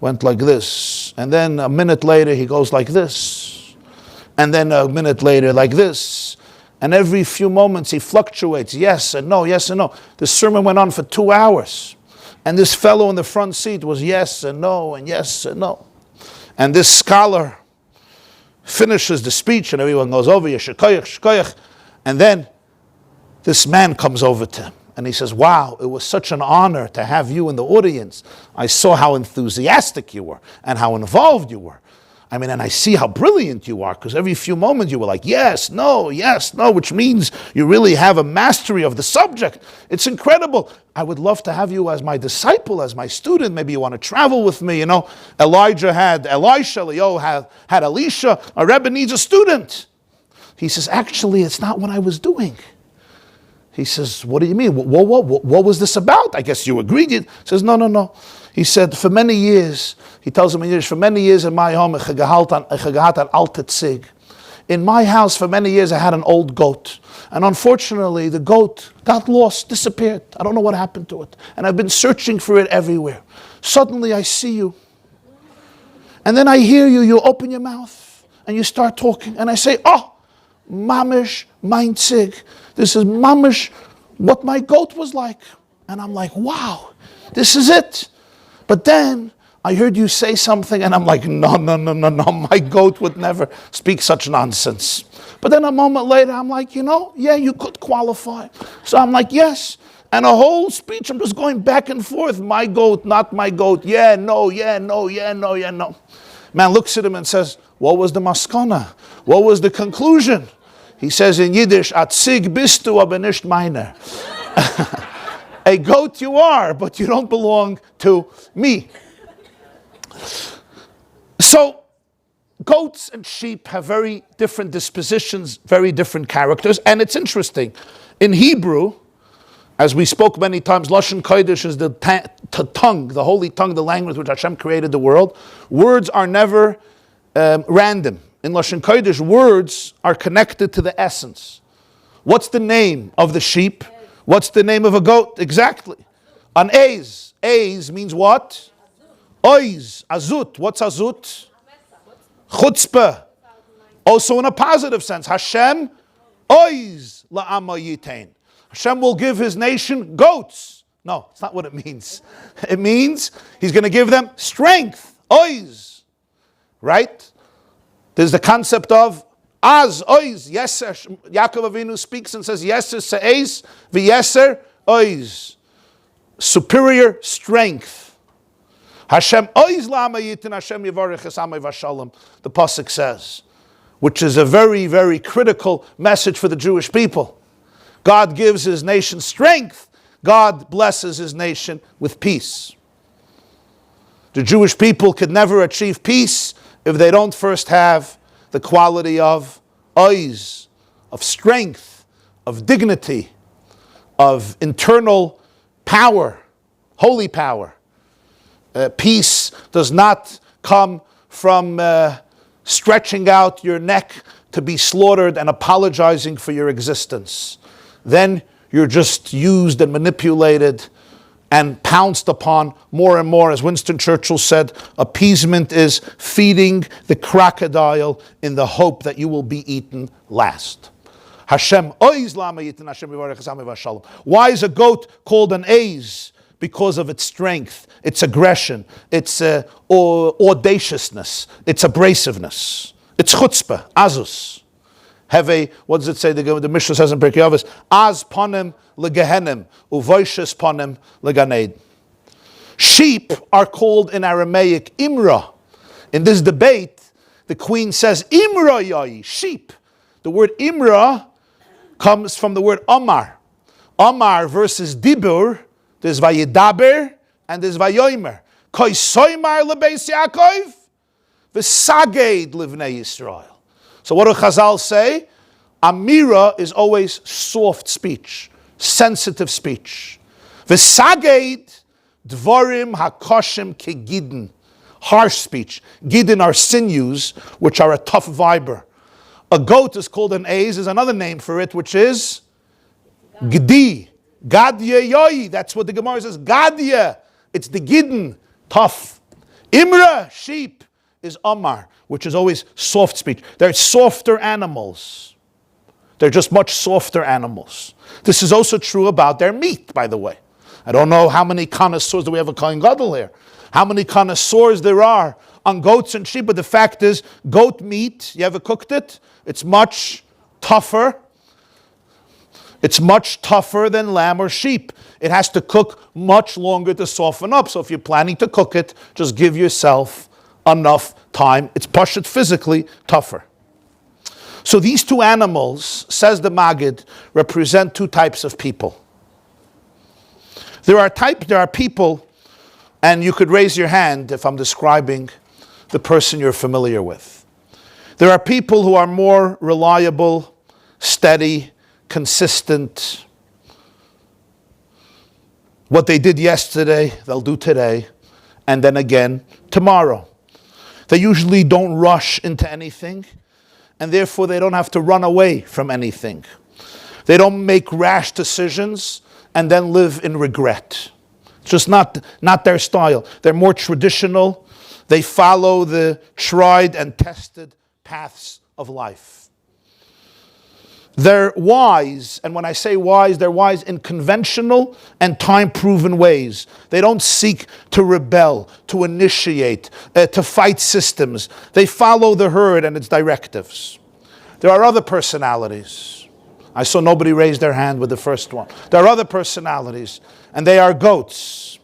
and then a minute later he goes like this, and then a minute later like this. And every few moments he fluctuates, yes and no, yes and no. The sermon went on for 2 hours. And this fellow in the front seat was yes and no and yes and no. And this scholar finishes the speech and everyone goes over, yeshikoyach, shikoyach. And then this man comes over to him and he says, wow, it was such an honor to have you in the audience. I saw how enthusiastic you were and how involved you were. I mean, and I see how brilliant you are, because every few moments you were like, yes, no, which means you really have a mastery of the subject. It's incredible. I would love to have you as my disciple, as my student. Maybe you want to travel with me. Elijah had Elisha, Leo had Elisha. A Rebbe needs a student. He says, actually, it's not what I was doing. He says, what do you mean? What was this about? I guess you agreed. He says, no. He said, for many years, he tells him in Yiddish, for many years in my home, in my house, for many years, I had an old goat. And unfortunately, the goat got lost, disappeared. I don't know what happened to it. And I've been searching for it everywhere. Suddenly, I see you. And then I hear you. You open your mouth and you start talking. And I say, oh, mamish, mein Zig. This is mamish, what my goat was like. And I'm like, wow, this is it. But then I heard you say something and I'm like, no, my goat would never speak such nonsense. But then a moment later, I'm like, yeah, you could qualify. So I'm like, yes. And a whole speech, I'm just going back and forth. My goat, not my goat. Yeah, no. Man looks at him and says, what was the maskana? What was the conclusion? He says in Yiddish, Atzig bist du, aber nicht meiner. A goat you are, but you don't belong to me. So, goats and sheep have very different dispositions, very different characters, and it's interesting. In Hebrew, as we spoke many times, Lashon Kodesh is the tongue, the holy tongue, the language which Hashem created the world. Words are never random. In Lashon Kodesh, words are connected to the essence. What's the name of the sheep? What's the name of a goat? Exactly. An Eiz. Eiz means what? Oiz. Azut. What's Azut? Chutzpah. Also in a positive sense. Hashem Oiz la'ama yitain. Hashem will give his nation goats. No, it's not what it means. It means he's going to give them strength. Oiz. Right? There's the concept of Az, Oiz, Yeser. Yaakov Avinu speaks and says, Yeser se'ez, v'yeser Oiz. Superior strength. Hashem Oiz la'ama yitin, Hashem yivarech es amay v'shalom, the Pasuk says, which is a very, very critical message for the Jewish people. God gives his nation strength. God blesses his nation with peace. The Jewish people could never achieve peace if they don't first have the quality of oiz, of strength, of dignity, of internal power, holy power. Peace does not come from stretching out your neck to be slaughtered and apologizing for your existence. Then you're just used and manipulated and pounced upon more and more. As Winston Churchill said, appeasement is feeding the crocodile in the hope that you will be eaten last. Hashem oiz lama yitin, Hashem yivarech es amay v'shalom. Why is a goat called an eiz? Because of its strength, its aggression, its audaciousness, its abrasiveness, its chutzpah, azus. Have a, what does it say? The Mishnah says in Pirkei Avos, Az panim legehenim, uvoishes panim leganeid. Sheep are called in Aramaic imra. In this debate, the queen says imra yai, sheep. The word imra comes from the word amar. Amar versus dibur, there's vayidaber and there's vayomer. Koi soymar lebeis Yaakov, v'saged livnei Yisrael. So what do Chazal say? Amira is always soft speech, sensitive speech. V'saged dvorim hakoshim kegidin, harsh speech. Gidin are sinews, which are a tough fiber. A goat is called an eiz, is another name for it, which is gdi. Gadya yoi, that's what the Gemara says. Gadya, it's the gidin, tough. Imra, sheep, is amar, which is always soft speech. They're softer animals. They're just much softer animals. This is also true about their meat, by the way. I don't know how many connoisseurs, do we have a Kohen Gadol here? How many connoisseurs there are on goats and sheep, but the fact is, goat meat, you ever cooked it? It's much tougher. It's much tougher than lamb or sheep. It has to cook much longer to soften up. So if you're planning to cook it, just give yourself enough time. It's pashut physically tougher. So these two animals, says the Maggid, represent two types of people. There are people, and you could raise your hand if I'm describing the person you're familiar with. There are people who are more reliable, steady, consistent. What they did yesterday, they'll do today, and then again tomorrow. They usually don't rush into anything, and therefore they don't have to run away from anything. They don't make rash decisions and then live in regret. It's just not their style. They're more traditional. They follow the tried and tested paths of life. They're wise, and when I say wise, they're wise in conventional and time-proven ways. They don't seek to rebel, to initiate, to fight systems. They follow the herd and its directives. There are other personalities. I saw nobody raise their hand with the first one. There are other personalities, and they are goats.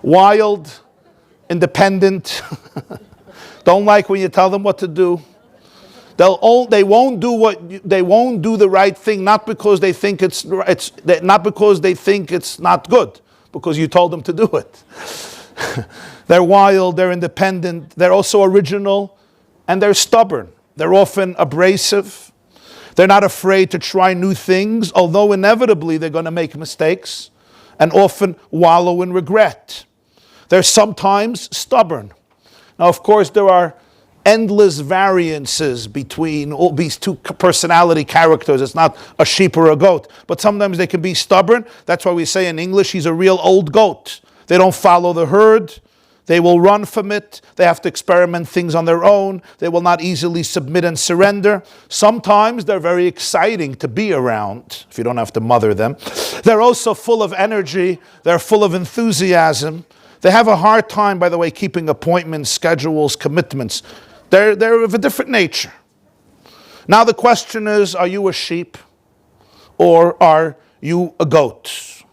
Wild, independent, don't like when you tell them what to do. They won't do the right thing, not because they think it's not good, because you told them to do it. They're wild, they're independent, they're also original, and they're stubborn. They're often abrasive. They're not afraid to try new things, although inevitably they're going to make mistakes and often wallow in regret. They're sometimes stubborn. Now, of course, there are endless variances between all these two personality characters. It's not a sheep or a goat, but sometimes they can be stubborn. That's why we say in English, he's a real old goat. They don't follow the herd. They will run from it. They have to experiment things on their own. They will not easily submit and surrender. Sometimes they're very exciting to be around, if you don't have to mother them. They're also full of energy. They're full of enthusiasm. They have a hard time, by the way, keeping appointments, schedules, commitments. They're of a different nature. Now the question is, are you a sheep or are you a goat?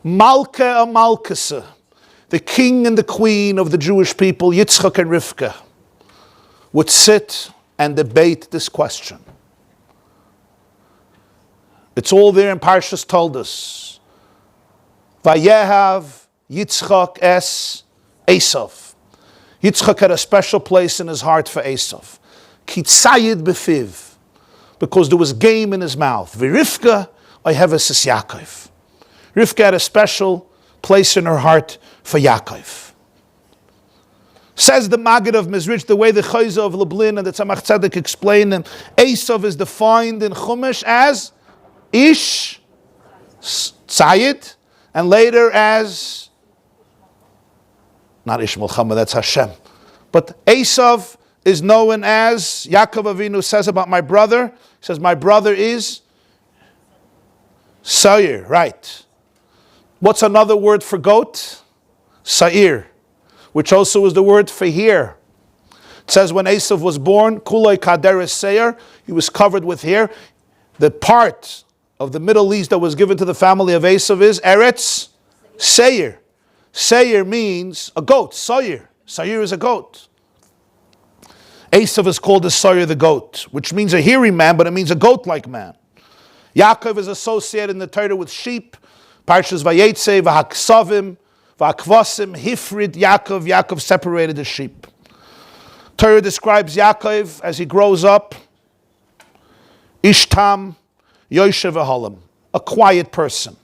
Malka Amalkasa, the king and the queen of the Jewish people, Yitzchak and Rivka, would sit and debate this question. It's all there in Parshas Toldos. Vayehav Yitzchak es Esav. Yitzchak had a special place in his heart for Esav. Kitzayid befiv, because there was game in his mouth. V'Rivka oheves es Yaakov. Rivka had a special place in her heart for Yaakov. Says the Maggid of Mizrich, the way the Chayza of Lublin and the Tzemach Tzedek explain them, Esav is defined in Chumash as Ish, Tzayid, and later as not Ishmael Chama, that's Hashem. But Esav is known as, Yaakov Avinu says about my brother, he says, my brother is Sair, right. What's another word for goat? Sair, which also is the word for hair. It says when Esav was born, Kuloi Kaderes Seir, he was covered with hair. The part of the Middle East that was given to the family of Esav is Eretz Seir. Seir means a goat, Sair. Sair is a goat. Esav is called the Sair the goat, which means a hairy man, but it means a goat-like man. Yaakov is associated in the Torah with sheep. Parshas Vayetze, V'haksavim, V'hakvasim, Hifrid, Yaakov. Yaakov separated the sheep. Torah describes Yaakov as he grows up, Ishtam, Yoshev V'halam, a quiet person,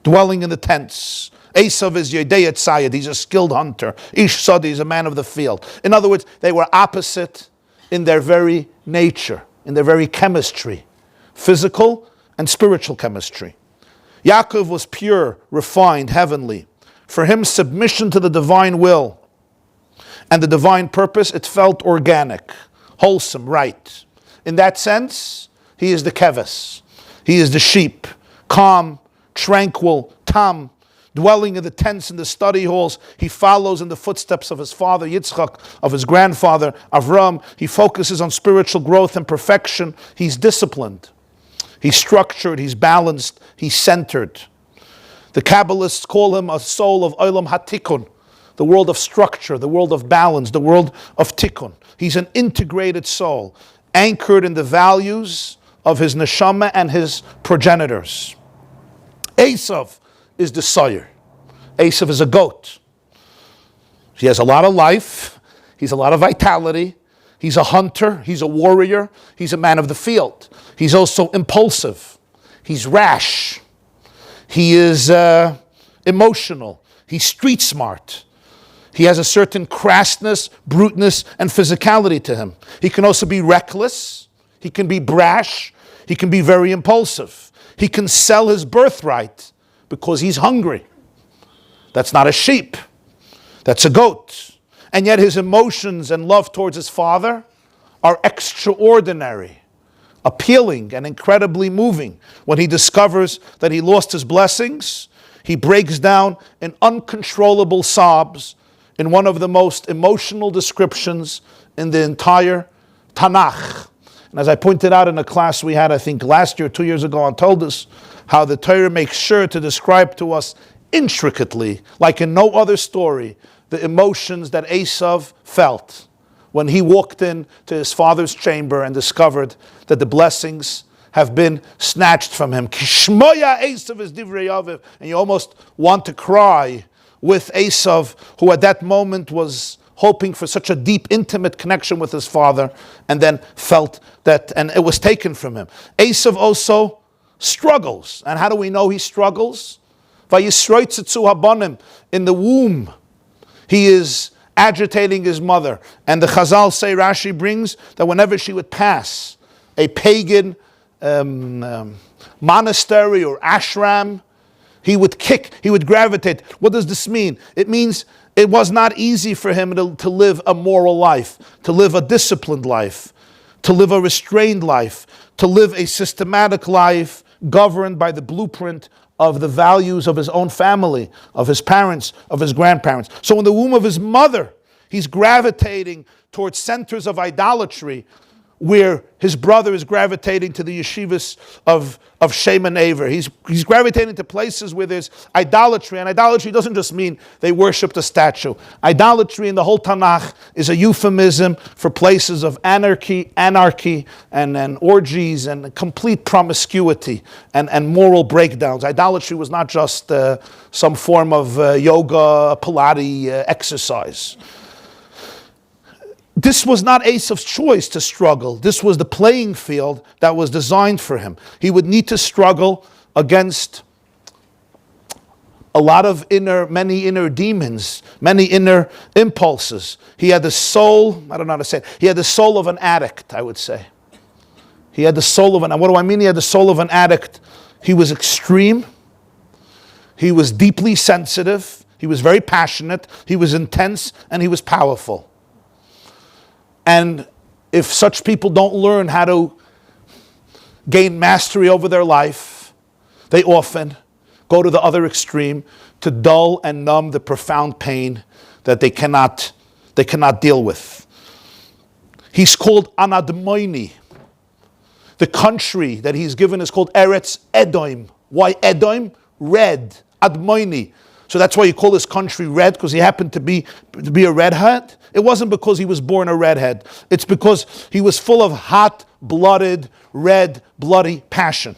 dwelling in the tents. Esav is Yedei Tzayid, he's a skilled hunter. Ish Sadi is a man of the field. In other words, they were opposite in their very nature, in their very chemistry, physical and spiritual chemistry. Yaakov was pure, refined, heavenly. For him, submission to the divine will and the divine purpose, it felt organic, wholesome, right. In that sense, he is the keves. He is the sheep, calm, tranquil, tam, dwelling in the tents and the study halls. He follows in the footsteps of his father Yitzchak, of his grandfather Avram. He focuses on spiritual growth and perfection. He's disciplined. He's structured. He's balanced. He's centered. The Kabbalists call him a soul of Olam HaTikun, the world of structure, the world of balance, the world of Tikkun. He's an integrated soul, anchored in the values of his neshama and his progenitors. Esav is the sire. Esav is a goat. He has a lot of life. He's a lot of vitality. He's a hunter. He's a warrior. He's a man of the field. He's also impulsive. He's rash. He is emotional. He's street smart. He has a certain crassness, bruteness, and physicality to him. He can also be reckless. He can be brash. He can be very impulsive. He can sell his birthright because he's hungry. That's not a sheep. That's a goat. And yet his emotions and love towards his father are extraordinary, appealing, and incredibly moving. When he discovers that he lost his blessings, he breaks down in uncontrollable sobs in one of the most emotional descriptions in the entire Tanakh. And as I pointed out in a class we had, I think last year, 2 years ago, and told us how the Torah makes sure to describe to us intricately, like in no other story, the emotions that Esav felt when he walked in to his father's chamber and discovered that the blessings have been snatched from him. Kishmoya Esav is divrei aviv, and you almost want to cry with Esav, who at that moment was hoping for such a deep, intimate connection with his father, and then felt that, and it was taken from him. Esav also struggles. And how do we know he struggles? Vayisroitzetzu habanim, in the womb, he is agitating his mother. And the Chazal say, Rashi brings, that whenever she would pass a pagan monastery or ashram, he would kick, he would gravitate. What does this mean? It means it was not easy for him to live a moral life, to live a disciplined life, to live a restrained life, to live a systematic life governed by the blueprint of the values of his own family, of his parents, of his grandparents. So in the womb of his mother, he's gravitating towards centers of idolatry, where his brother is gravitating to the yeshivas of Shem and Aver. He's gravitating to places where there's idolatry. And idolatry doesn't just mean they worshipped a statue. Idolatry in the whole Tanakh is a euphemism for places of anarchy, and orgies, and complete promiscuity, and moral breakdowns. Idolatry was not just some form of yoga, Pilates exercise. This was not Esav's choice to struggle. This was the playing field that was designed for him. He would need to struggle against a lot of many inner demons, many inner impulses. He had the soul, I don't know how to say it, he had the soul of an addict, I would say. He had the soul of what do I mean? He had the soul of an addict. He was extreme. He was deeply sensitive. He was very passionate. He was intense, and he was powerful. And if such people don't learn how to gain mastery over their life, they often go to the other extreme to dull and numb the profound pain that they cannot deal with. He's called Anadmoini. The country that he's given is called Eretz Edom. Why Edom? Red. Admoini. So that's why you call this country red, because he happened to be a redhead. It wasn't because he was born a redhead. It's because he was full of hot-blooded, red, bloody passion.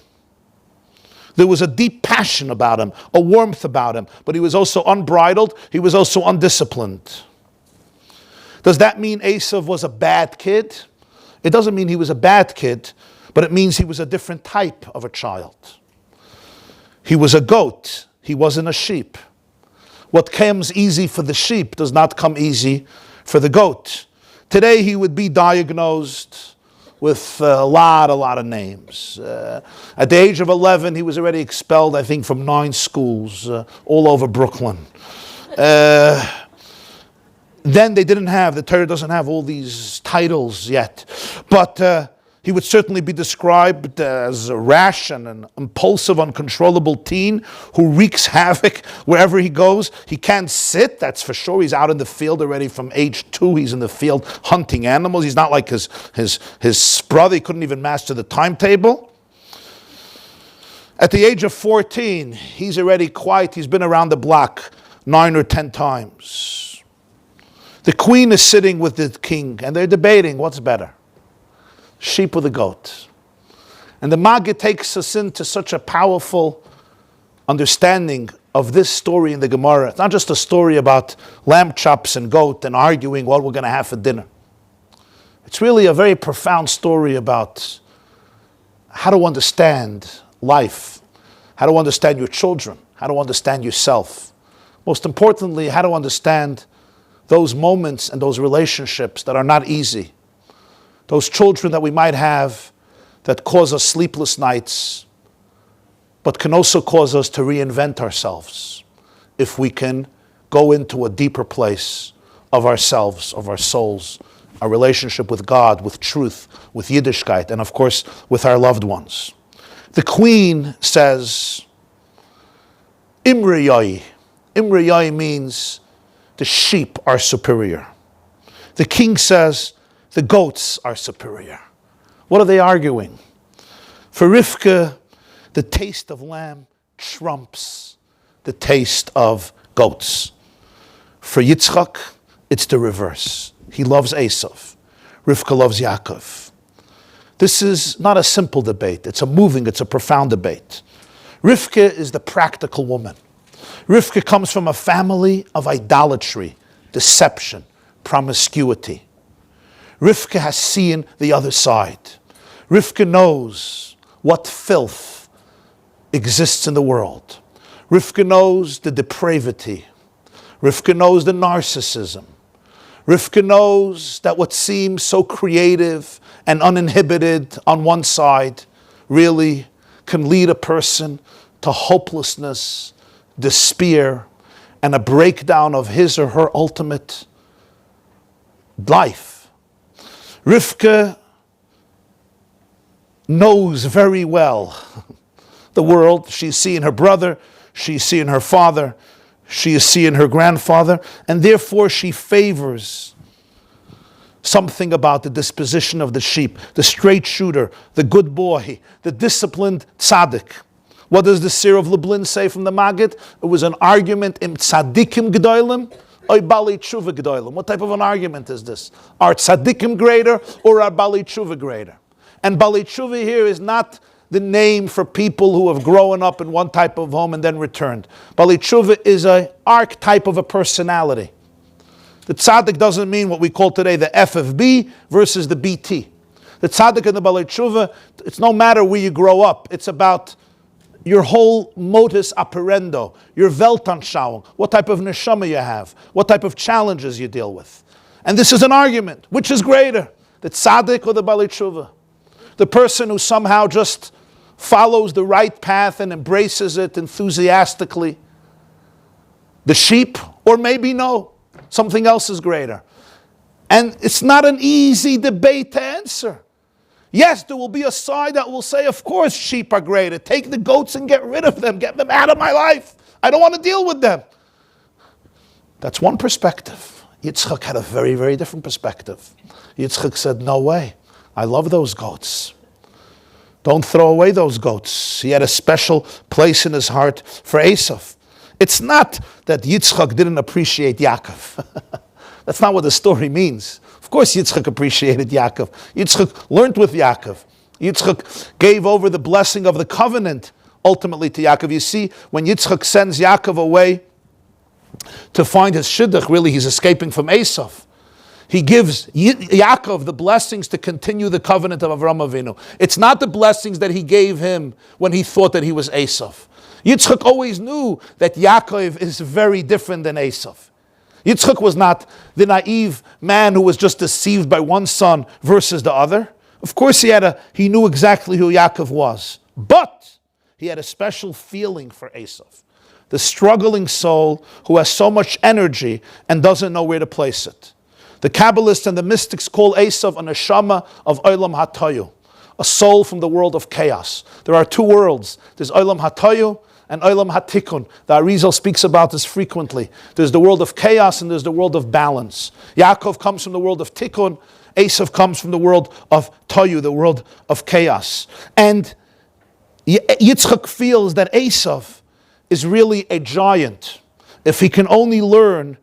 There was a deep passion about him, a warmth about him, but he was also unbridled. He was also undisciplined. Does that mean Esav was a bad kid? It doesn't mean he was a bad kid, but it means he was a different type of a child. He was a goat. He wasn't a sheep. What comes easy for the sheep does not come easy for the goat. Today he would be diagnosed with a lot of names. At the age of 11, he was already expelled, I think, from 9 schools all over Brooklyn. Then the Torah doesn't have all these titles yet. But he would certainly be described as a rash and an impulsive, uncontrollable teen who wreaks havoc wherever he goes. He can't sit, that's for sure. He's out in the field already from age 2. He's in the field hunting animals. He's not like his brother. He couldn't even master the timetable. At the age of 14, he's already quiet. He's been around the block 9 or 10 times. The queen is sitting with the king, and they're debating what's better, sheep or the goat. And the Maggid takes us into such a powerful understanding of this story in the Gemara. It's not just a story about lamb chops and goat and arguing what we're going to have for dinner. It's really a very profound story about how to understand life, how to understand your children, how to understand yourself. Most importantly, how to understand those moments and those relationships that are not easy. Those children that we might have that cause us sleepless nights, but can also cause us to reinvent ourselves if we can go into a deeper place of ourselves, of our souls, our relationship with God, with truth, with Yiddishkeit, and of course, with our loved ones. The queen says, Imriyai. Imriyai means the sheep are superior. The king says, the goats are superior. What are they arguing? For Rivka, the taste of lamb trumps the taste of goats. For Yitzchak, it's the reverse. He loves Esav. Rivka loves Yaakov. This is not a simple debate. It's a profound debate. Rivka is the practical woman. Rivka comes from a family of idolatry, deception, promiscuity. Rivka has seen the other side. Rivka knows what filth exists in the world. Rivka knows the depravity. Rivka knows the narcissism. Rivka knows that what seems so creative and uninhibited on one side really can lead a person to hopelessness, despair, and a breakdown of his or her ultimate life. Rivka knows very well the world. She's seeing her brother, she's seeing her father, she is seeing her grandfather, and therefore she favors something about the disposition of the sheep, the straight shooter, the good boy, the disciplined tzaddik. What does the Sir of Lublin say from the Maggid? It was an argument in tzaddikim gedolim, or bali tshuva gedolim. What type of an argument is this? Are tzaddikim greater or are bali tshuva greater? And bali tshuva here is not the name for people who have grown up in one type of home and then returned. Bali tshuva is an archetype of a personality. The tzaddik doesn't mean what we call today the FFB versus the BT. The tzaddik and the bali tshuva, it's no matter where you grow up. It's about your whole modus operandi, your Weltanschauung, what type of neshama you have, what type of challenges you deal with. And this is an argument. Which is greater, the tzaddik or the bali tshuva? The person who somehow just follows the right path and embraces it enthusiastically? The sheep? Or maybe no, something else is greater. And it's not an easy debate to answer. Yes, there will be a side that will say, of course, sheep are greater. Take the goats and get rid of them. Get them out of my life. I don't want to deal with them. That's one perspective. Yitzchak had a very, very different perspective. Yitzchak said, no way. I love those goats. Don't throw away those goats. He had a special place in his heart for Esav. It's not that Yitzchak didn't appreciate Yaakov. That's not what the story means. Of course Yitzchak appreciated Yaakov. Yitzchak learned with Yaakov. Yitzchak gave over the blessing of the covenant ultimately to Yaakov. You see, when Yitzchak sends Yaakov away to find his shidduch, really he's escaping from Esav. He gives Yaakov the blessings to continue the covenant of Avraham Avinu. It's not the blessings that he gave him when he thought that he was Esav. Yitzchak always knew that Yaakov is very different than Esav. Yitzchak was not the naive man who was just deceived by one son versus the other. Of course he knew exactly who Yaakov was. But he had a special feeling for Esav, the struggling soul who has so much energy and doesn't know where to place it. The Kabbalists and the mystics call Esav a neshama of Olam HaToyu, a soul from the world of chaos. There are two worlds. There's Olam HaToyu and Olam HaTikun. The Arizal speaks about this frequently. There's the world of chaos and there's the world of balance. Yaakov comes from the world of Tikun. Esav comes from the world of Toyu, the world of chaos. And Yitzchak feels that Esav is really a giant if he can only learn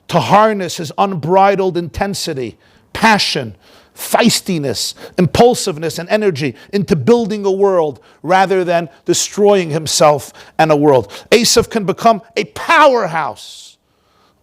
to harness his unbridled intensity, passion, feistiness, impulsiveness, and energy into building a world rather than destroying himself and a world. Esav can become a powerhouse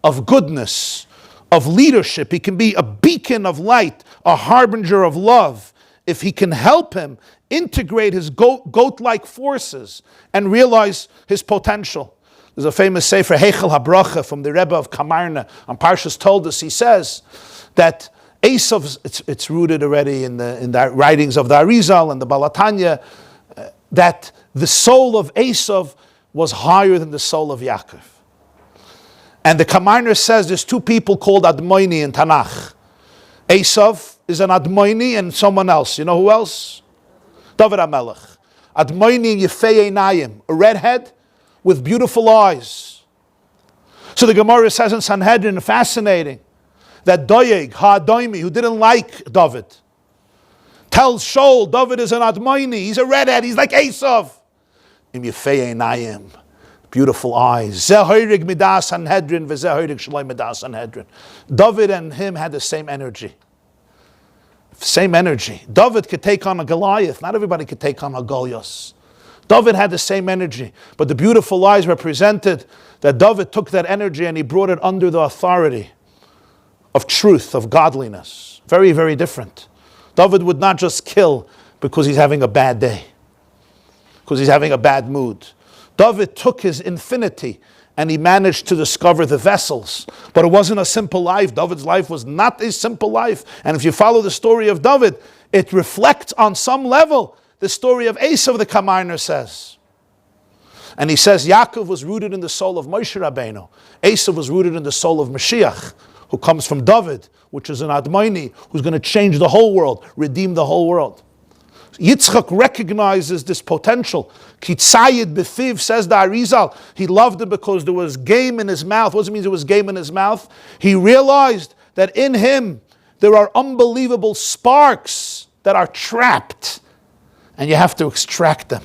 of goodness, of leadership. He can be a beacon of light, a harbinger of love, if he can help him integrate his goat-like forces and realize his potential. There's a famous sefer, Heichel HaBracha, from the Rebbe of Kamarna on Parshas Toldos. He says that Esav's, it's rooted already in the writings of the Arizal and the Balatanya, that the soul of Esav was higher than the soul of Yaakov. And the Kamarna says there's two people called Admoini in Tanakh. Esav is an Admoini and someone else. You know who else? David HaMelech. Admoini Yefei Einayim, a redhead with beautiful eyes. So the Gemara says in Sanhedrin, fascinating, that Doeg, Ha'adoimi, who didn't like David, tells Shaul, David is an Admoini, he's a redhead, he's like Esav. Im Yefei Einayim, beautiful eyes. Zeh hoirig midas Sanhedrin, v'zeh hoirig shaloi midas Sanhedrin. David and him had the same energy. Same energy. David could take on a Goliath. Not everybody could take on a Goliath. David had the same energy. But the beautiful eyes represented that David took that energy and he brought it under the authority of truth, of godliness. Very, very different. David would not just kill because he's having a bad day, because he's having a bad mood. David took his infinity and he managed to discover the vessels. But it wasn't a simple life. David's life was not a simple life. And if you follow the story of David, it reflects on some level the story of Esav, the Kamarna says. And he says Yaakov was rooted in the soul of Moshe Rabbeinu. Esav was rooted in the soul of Mashiach, who comes from David, which is an Admoini, who's going to change the whole world, redeem the whole world. Yitzchak recognizes this potential. Kitzayid Befiv, says the Arizal, he loved him because there was game in his mouth. What does it mean there was game in his mouth? He realized that in him there are unbelievable sparks that are trapped, and you have to extract them.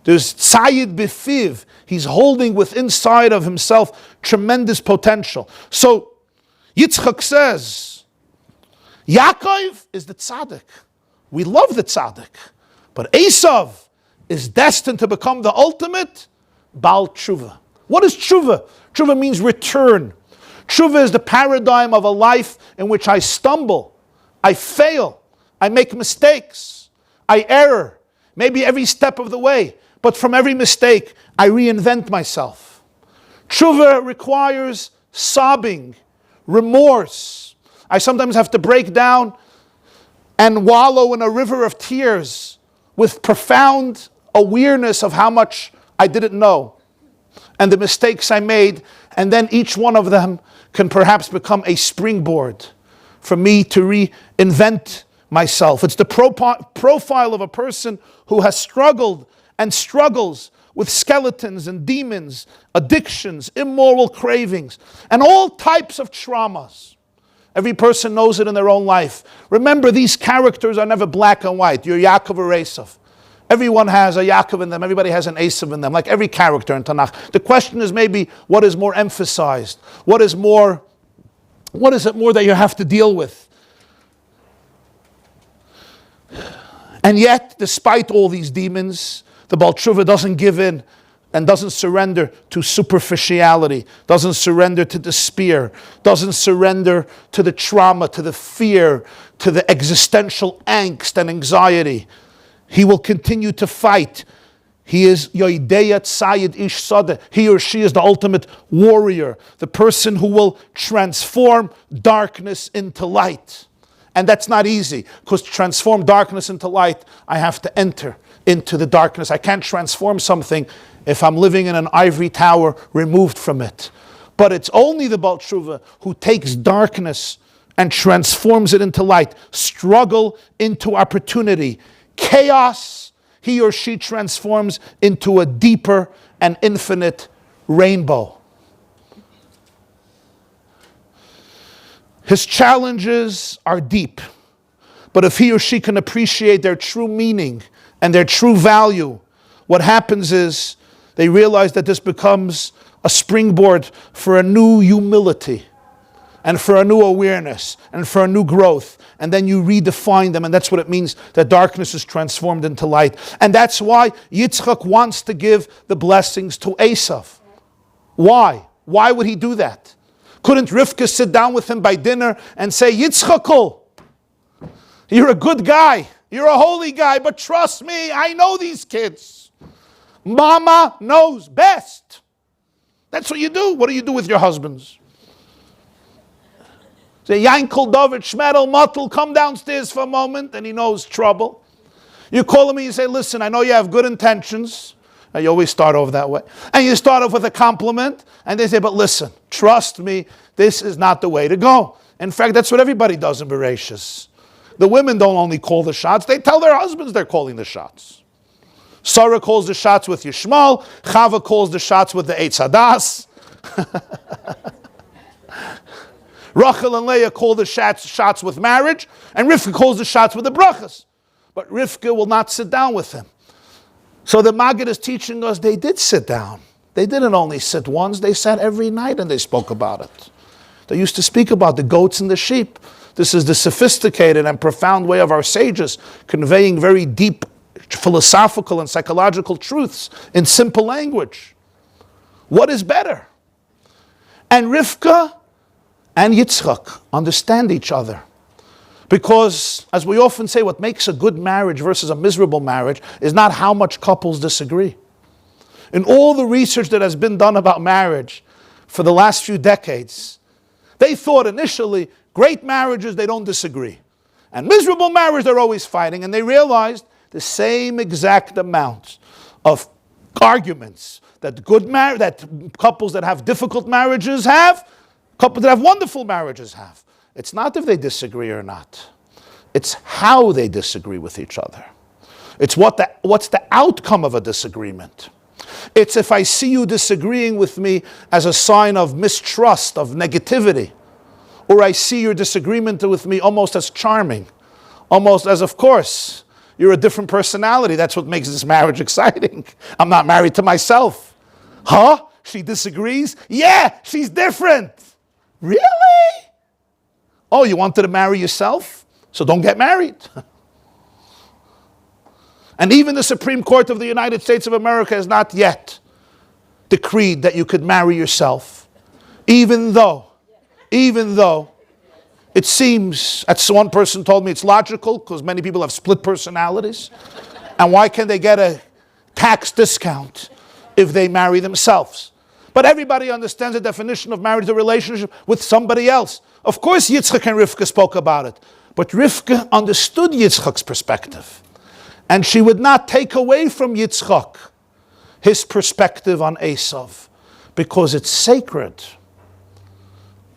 There's Tzayid Befiv. He's holding with inside of himself tremendous potential. So Yitzchak says, Yaakov is the tzaddik. We love the tzaddik. But Esav is destined to become the ultimate Baal Tshuva. What is Tshuva? Tshuva means return. Tshuva is the paradigm of a life in which I stumble, I fail, I make mistakes, I err, maybe every step of the way. But from every mistake, I reinvent myself. Tshuva requires sobbing, remorse. I sometimes have to break down and wallow in a river of tears with profound awareness of how much I didn't know and the mistakes I made, and then each one of them can perhaps become a springboard for me to reinvent myself. It's the profile of a person who has struggled and struggles with skeletons and demons, addictions, immoral cravings, and all types of traumas. Every person knows it in their own life. Remember, these characters are never black and white. You're Yaakov or Esav. Everyone has a Yaakov in them. Everybody has an Esav in them, like every character in Tanakh. The question is maybe what is more emphasized? What is it more that you have to deal with? And yet, despite all these demons, the Baal Tshuva doesn't give in and doesn't surrender to superficiality, doesn't surrender to despair, doesn't surrender to the trauma, to the fear, to the existential angst and anxiety. He will continue to fight. He is Yoideyat Sayid Ish Sadeh. He or she is the ultimate warrior, the person who will transform darkness into light. And that's not easy, because to transform darkness into light, I have to enter into the darkness. I can't transform something if I'm living in an ivory tower removed from it. But it's only the Baal Tshuva who takes darkness and transforms it into light, struggle into opportunity, chaos, he or she transforms into a deeper and infinite rainbow. His challenges are deep, but if he or she can appreciate their true meaning and their true value, what happens is they realize that this becomes a springboard for a new humility and for a new awareness and for a new growth. And then you redefine them, and that's what it means that darkness is transformed into light. And that's why Yitzchak wants to give the blessings to Esav. Why? Why would he do that? Couldn't Rivka sit down with him by dinner and say, Yitzchakul, you're a good guy, you're a holy guy, but trust me, I know these kids. Mama knows best. That's what you do. What do you do with your husbands? Say, Yankel, David, Shmedel, Matul, come downstairs for a moment, and he knows trouble. You call him and you say, listen, I know you have good intentions. And you always start off that way. And you start off with a compliment, and they say, but listen, trust me, this is not the way to go. In fact, that's what everybody does in Bereshis. The women don't only call the shots, they tell their husbands they're calling the shots. Sarah calls the shots with Yishmael, Chava calls the shots with the Eitz Hadas. Rachel and Leah call the shots with marriage, and Rivka calls the shots with the brachas. But Rivka will not sit down with him. So the Maggid is teaching us they did sit down. They didn't only sit once, they sat every night and they spoke about it. They used to speak about the goats and the sheep. This is the sophisticated and profound way of our sages conveying very deep philosophical and psychological truths in simple language. What is better? And Rivka and Yitzchak understand each other. Because, as we often say, what makes a good marriage versus a miserable marriage is not how much couples disagree. In all the research that has been done about marriage for the last few decades, they thought initially, great marriages, they don't disagree. And miserable marriages, they're always fighting. And they realized the same exact amount of arguments that that couples that have difficult marriages have, couples that have wonderful marriages have. It's not if they disagree or not. It's how they disagree with each other. It's what's the outcome of a disagreement. It's if I see you disagreeing with me as a sign of mistrust, of negativity, or I see your disagreement with me almost as charming, almost as, of course, you're a different personality. That's what makes this marriage exciting. I'm not married to myself. Huh? She disagrees? Yeah, she's different. Really? Oh, you wanted to marry yourself? So don't get married. And even the Supreme Court of the United States of America has not yet decreed that you could marry yourself. Even though it seems, as one person told me, it's logical because many people have split personalities. And why can they get a tax discount if they marry themselves? But everybody understands the definition of marriage, the relationship with somebody else. Of course, Yitzchak and Rivka spoke about it. But Rivka understood Yitzchak's perspective. And she would not take away from Yitzchak his perspective on Esav. Because it's sacred.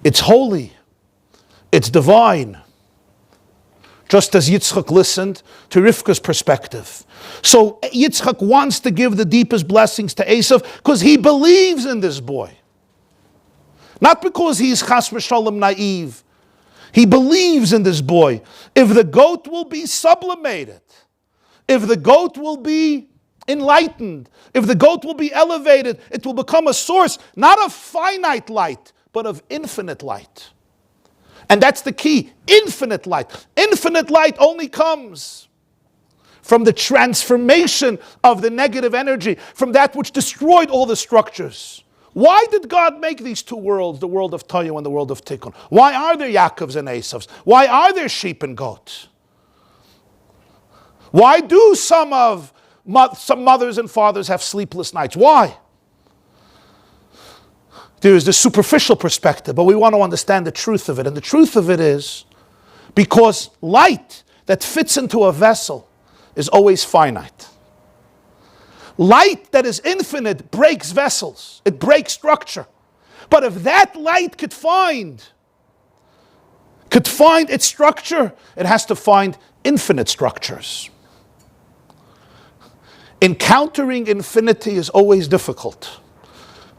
It's holy. It's divine. Just as Yitzchak listened to Rivka's perspective. So Yitzchak wants to give the deepest blessings to Esav because he believes in this boy. Not because he's chas v'shalom naive. He believes in this boy. If the goat will be sublimated, if the goat will be enlightened, if the goat will be elevated, it will become a source, not of finite light, but of infinite light. And that's the key, infinite light. Infinite light only comes from the transformation of the negative energy, from that which destroyed all the structures. Why did God make these two worlds, the world of Toyu and the world of Tikkun? Why are there Yaakovs and Esavs? Why are there sheep and goats? Why do some mothers and fathers have sleepless nights? Why? There is the superficial perspective, but we want to understand the truth of it. And the truth of it is because light that fits into a vessel is always finite. Light that is infinite breaks vessels. It breaks structure. But if that light could find its structure, it has to find infinite structures. Encountering infinity is always difficult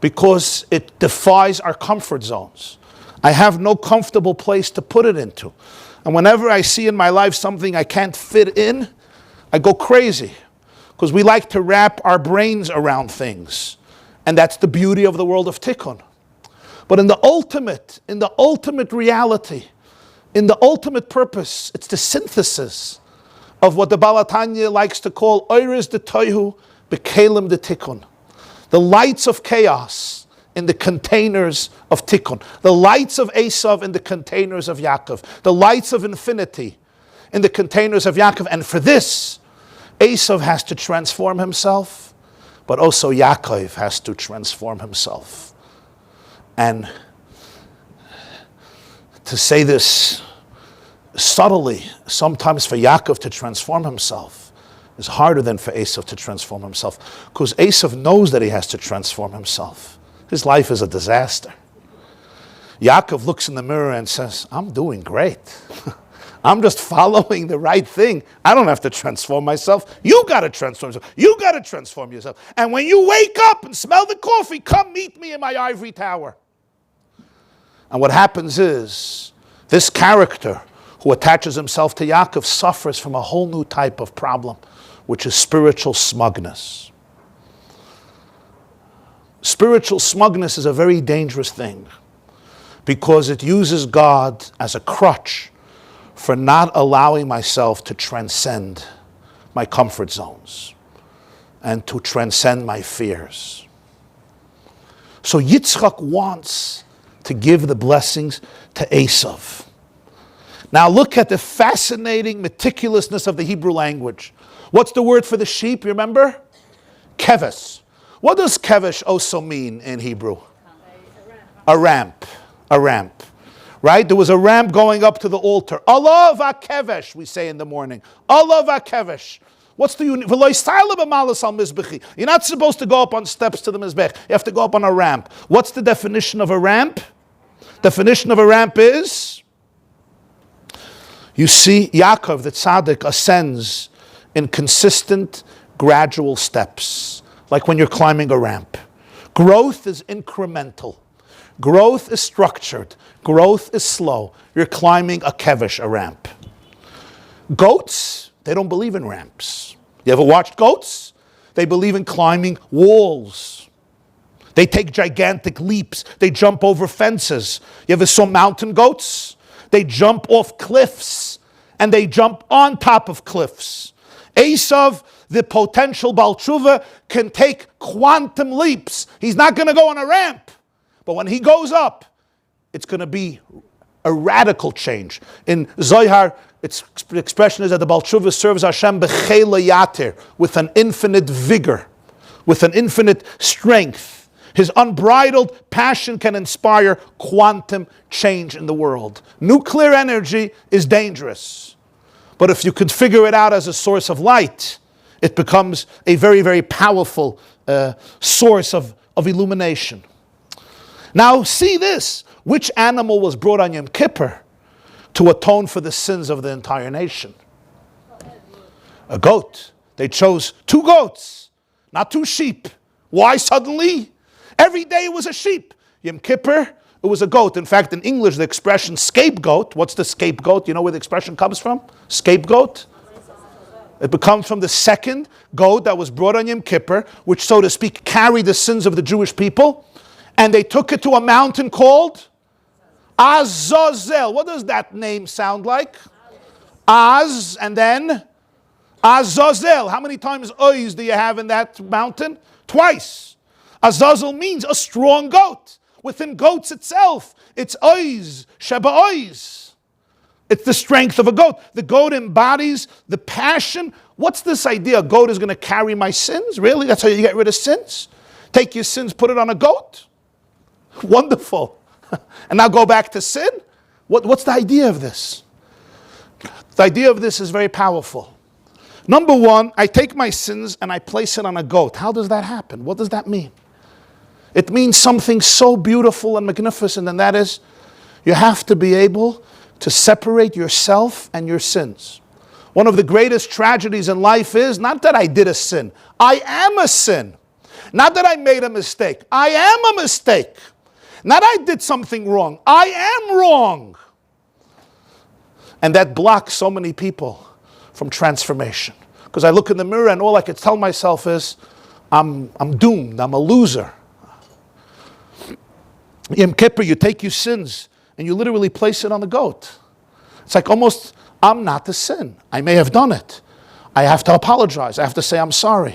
because it defies our comfort zones. I have no comfortable place to put it into. And whenever I see in my life something I can't fit in, I go crazy. because we like to wrap our brains around things. And that's the beauty of the world of Tikkun. But in the ultimate reality, in the ultimate purpose, it's the synthesis of what the Baal HaTanya likes to call Oiris de Toihu Bekelim de Tikkun. The lights of chaos in the containers of Tikkun. The lights of Esav in the containers of Yaakov. The lights of infinity in the containers of Yaakov. And for this, Esav has to transform himself, but also Yaakov has to transform himself. And to say this subtly, sometimes for Yaakov to transform himself is harder than for Esav to transform himself, because Esav knows that he has to transform himself. His life is a disaster. Yaakov looks in the mirror and says, I'm doing great. I'm just following the right thing. I don't have to transform myself. You got to transform yourself. You got to transform yourself. And when you wake up and smell the coffee, come meet me in my ivory tower. And what happens is, this character who attaches himself to Yaakov suffers from a whole new type of problem, which is spiritual smugness. Spiritual smugness is a very dangerous thing, because it uses God as a crutch for not allowing myself to transcend my comfort zones and to transcend my fears. So Yitzchak wants to give the blessings to Esav. Now look at the fascinating meticulousness of the Hebrew language. What's the word for the sheep, you remember? Keves. What does kevesh also mean in Hebrew? A ramp. A ramp. Right? There was a ramp going up to the altar. Allah va'kevesh, we say in the morning. Allah va'kevesh. What's the unit? You're not supposed to go up on steps to the Mizbech. You have to go up on a ramp. What's the definition of a ramp? Definition of a ramp is, you see Yaakov, the tzaddik, ascends in consistent, gradual steps, like when you're climbing a ramp. Growth is incremental. Growth is structured. Growth is slow. You're climbing a kevesh, a ramp. Goats, they don't believe in ramps. You ever watched goats? They believe in climbing walls. They take gigantic leaps. They jump over fences. You ever saw mountain goats? They jump off cliffs, and they jump on top of cliffs. Esav, the potential Baal Tshuva, can take quantum leaps. He's not going to go on a ramp. But when he goes up, it's going to be a radical change. In Zohar, its expression is that the Baal Tshuva serves Hashem b'chela yater, with an infinite vigor, with an infinite strength. His unbridled passion can inspire quantum change in the world. Nuclear energy is dangerous. But if you could figure it out as a source of light, it becomes a very, very powerful source of illumination. Now see this. Which animal was brought on Yom Kippur to atone for the sins of the entire nation? A goat. They chose 2 goats, not 2 sheep. Why suddenly? Every day it was a sheep. Yom Kippur, it was a goat. In fact, in English, the expression scapegoat, what's the scapegoat? You know where the expression comes from? Scapegoat. It comes from the second goat that was brought on Yom Kippur, which, so to speak, carried the sins of the Jewish people. And they took it to a mountain called Azazel. What does that name sound like? Az, and then Azazel. How many times Oz do you have in that mountain? Twice. Azazel means a strong goat. Within goats itself, it's Oz, Sheba Oz. It's the strength of a goat. The goat embodies the passion. What's this idea? A goat is going to carry my sins? Really? That's how you get rid of sins? Take your sins, put it on a goat? Wonderful. And now go back to sin? What's the idea of this? The idea of this is very powerful. Number one, I take my sins and I place it on a goat. How does that happen? What does that mean? It means something so beautiful and magnificent, and that is, you have to be able to separate yourself and your sins. One of the greatest tragedies in life is not that I did a sin. I am a sin. Not that I made a mistake. I am a mistake. Not I did something wrong. I am wrong. And that blocks so many people from transformation. Because I look in the mirror and all I can tell myself is, I'm doomed, I'm a loser. Yom Kippur, you take your sins and you literally place it on the goat. It's like almost, I'm not the sin. I may have done it. I have to apologize. I have to say I'm sorry.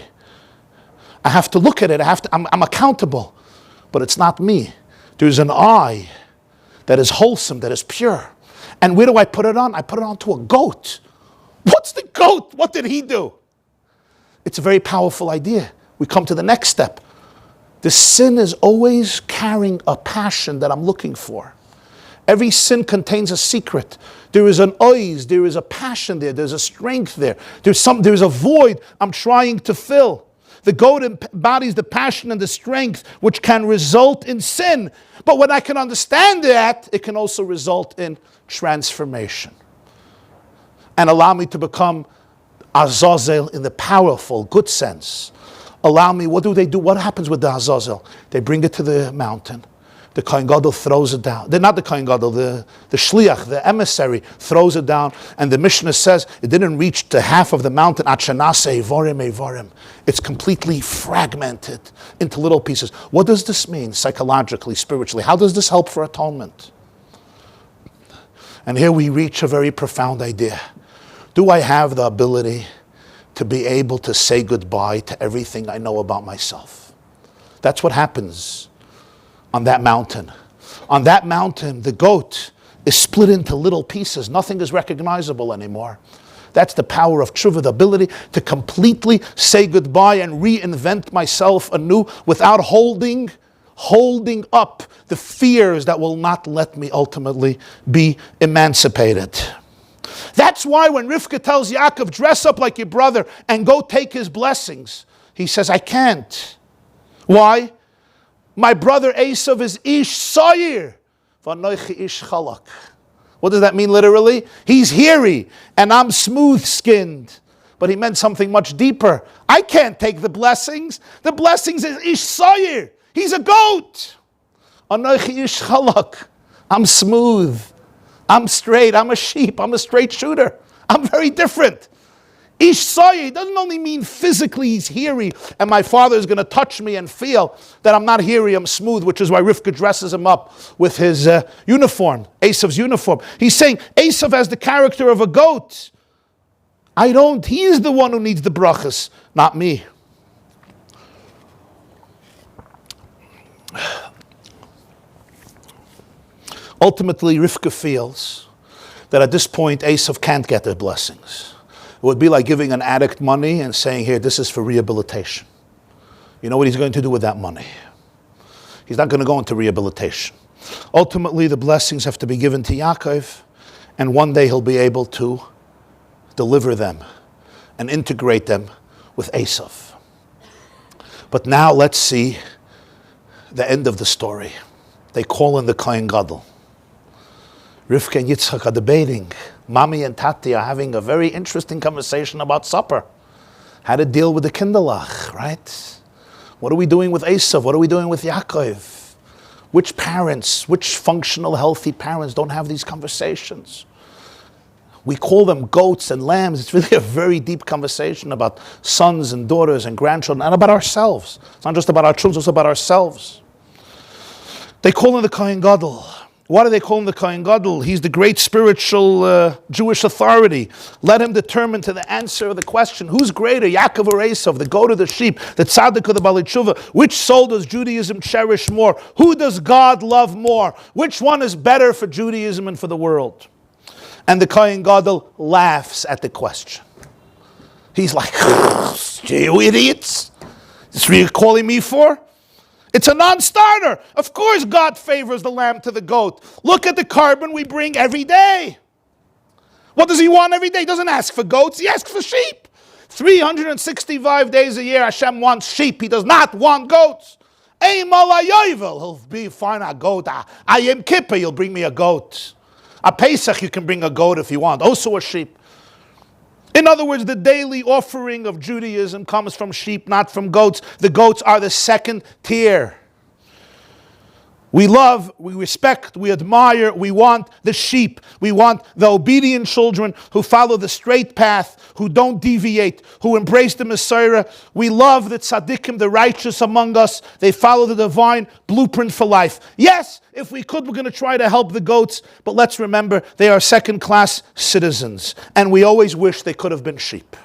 I have to look at it. I'm accountable. But it's not me. There's an I that is wholesome, that is pure. And where do I put it on? I put it onto a goat. What's the goat? What did he do? It's a very powerful idea. We come to the next step. The sin is always carrying a passion that I'm looking for. Every sin contains a secret. There is an ois, there is a passion there, there's a strength there. There's a void I'm trying to fill. The goat embodies the passion and the strength which can result in sin. But when I can understand that, it can also result in transformation. And allow me to become Azazel in the powerful, good sense. Allow me, what do? What happens with the Azazel? They bring it to the mountain. The Kohen Gadol throws it down. They're not the Kohen Gadol, the Shliach, the emissary, throws it down. And the Mishnah says it didn't reach to half of the mountain. It's completely fragmented into little pieces. What does this mean psychologically, spiritually? How does this help for atonement? And here we reach a very profound idea. Do I have the ability to be able to say goodbye to everything I know about myself? That's what happens on that mountain. On that mountain, the goat is split into little pieces. Nothing is recognizable anymore. That's the power of tshuva, the ability to completely say goodbye and reinvent myself anew without holding up the fears that will not let me ultimately be emancipated. That's why when Rivka tells Yaakov, dress up like your brother and go take his blessings, he says, I can't. Why? My brother Esav is ish sayir, v'anoichi ish chalak. What does that mean literally? He's hairy and I'm smooth-skinned. But he meant something much deeper. I can't take the blessings. The blessings is ish sayir. He's a goat. Anoichi ish chalak. I'm smooth. I'm straight. I'm a sheep. I'm a straight shooter. I'm very different. Ish sayir doesn't only mean physically he's hairy and my father is going to touch me and feel that I'm not hairy, I'm smooth, which is why Rivka dresses him up with his uniform, Esav's uniform. He's saying Esav has the character of a goat. I don't. He is the one who needs the brachas, not me. Ultimately, Rivka feels that at this point Esav can't get the blessings. It would be like giving an addict money and saying, here, this is for rehabilitation. You know what he's going to do with that money? He's not going to go into rehabilitation. Ultimately, the blessings have to be given to Yaakov, and one day he'll be able to deliver them and integrate them with Esav. But now let's see the end of the story. They call in the Kohen Gadol. Rivka and Yitzchak are debating. Mami and Tati are having a very interesting conversation about supper. How to deal with the kinderlach, right? What are we doing with Esav? What are we doing with Yaakov? Which parents, which functional, healthy parents don't have these conversations? We call them goats and lambs. It's really a very deep conversation about sons and daughters and grandchildren and about ourselves. It's not just about our children, it's about ourselves. They call him the Kohen Gadol. Why do they call him the Kohen Gadol? He's the great spiritual Jewish authority. Let him determine to the answer of the question, who's greater, Yaakov or Esav, the goat or the sheep, the tzaddik or the Baalei Tshuva? Which soul does Judaism cherish more? Who does God love more? Which one is better for Judaism and for the world? And the Kohen Gadol laughs at the question. He's like, you idiots? This what you're calling me for? It's a non-starter. Of course God favors the lamb to the goat. Look at the carbon we bring every day. What does he want every day? He doesn't ask for goats, he asks for sheep. 365 days a year Hashem wants sheep. He does not want goats. He'll be fine, a goat. Yom Kippur, you'll bring me a goat. A Pesach, you can bring a goat if you want. Also a sheep. In other words, the daily offering of Judaism comes from sheep, not from goats. The goats are the second tier. We love, we respect, we admire, we want the sheep. We want the obedient children who follow the straight path, who don't deviate, who embrace the Messiah. We love the tzaddikim, the righteous among us. They follow the divine blueprint for life. Yes, if we could, we're going to try to help the goats, but let's remember they are second-class citizens, and we always wish they could have been sheep.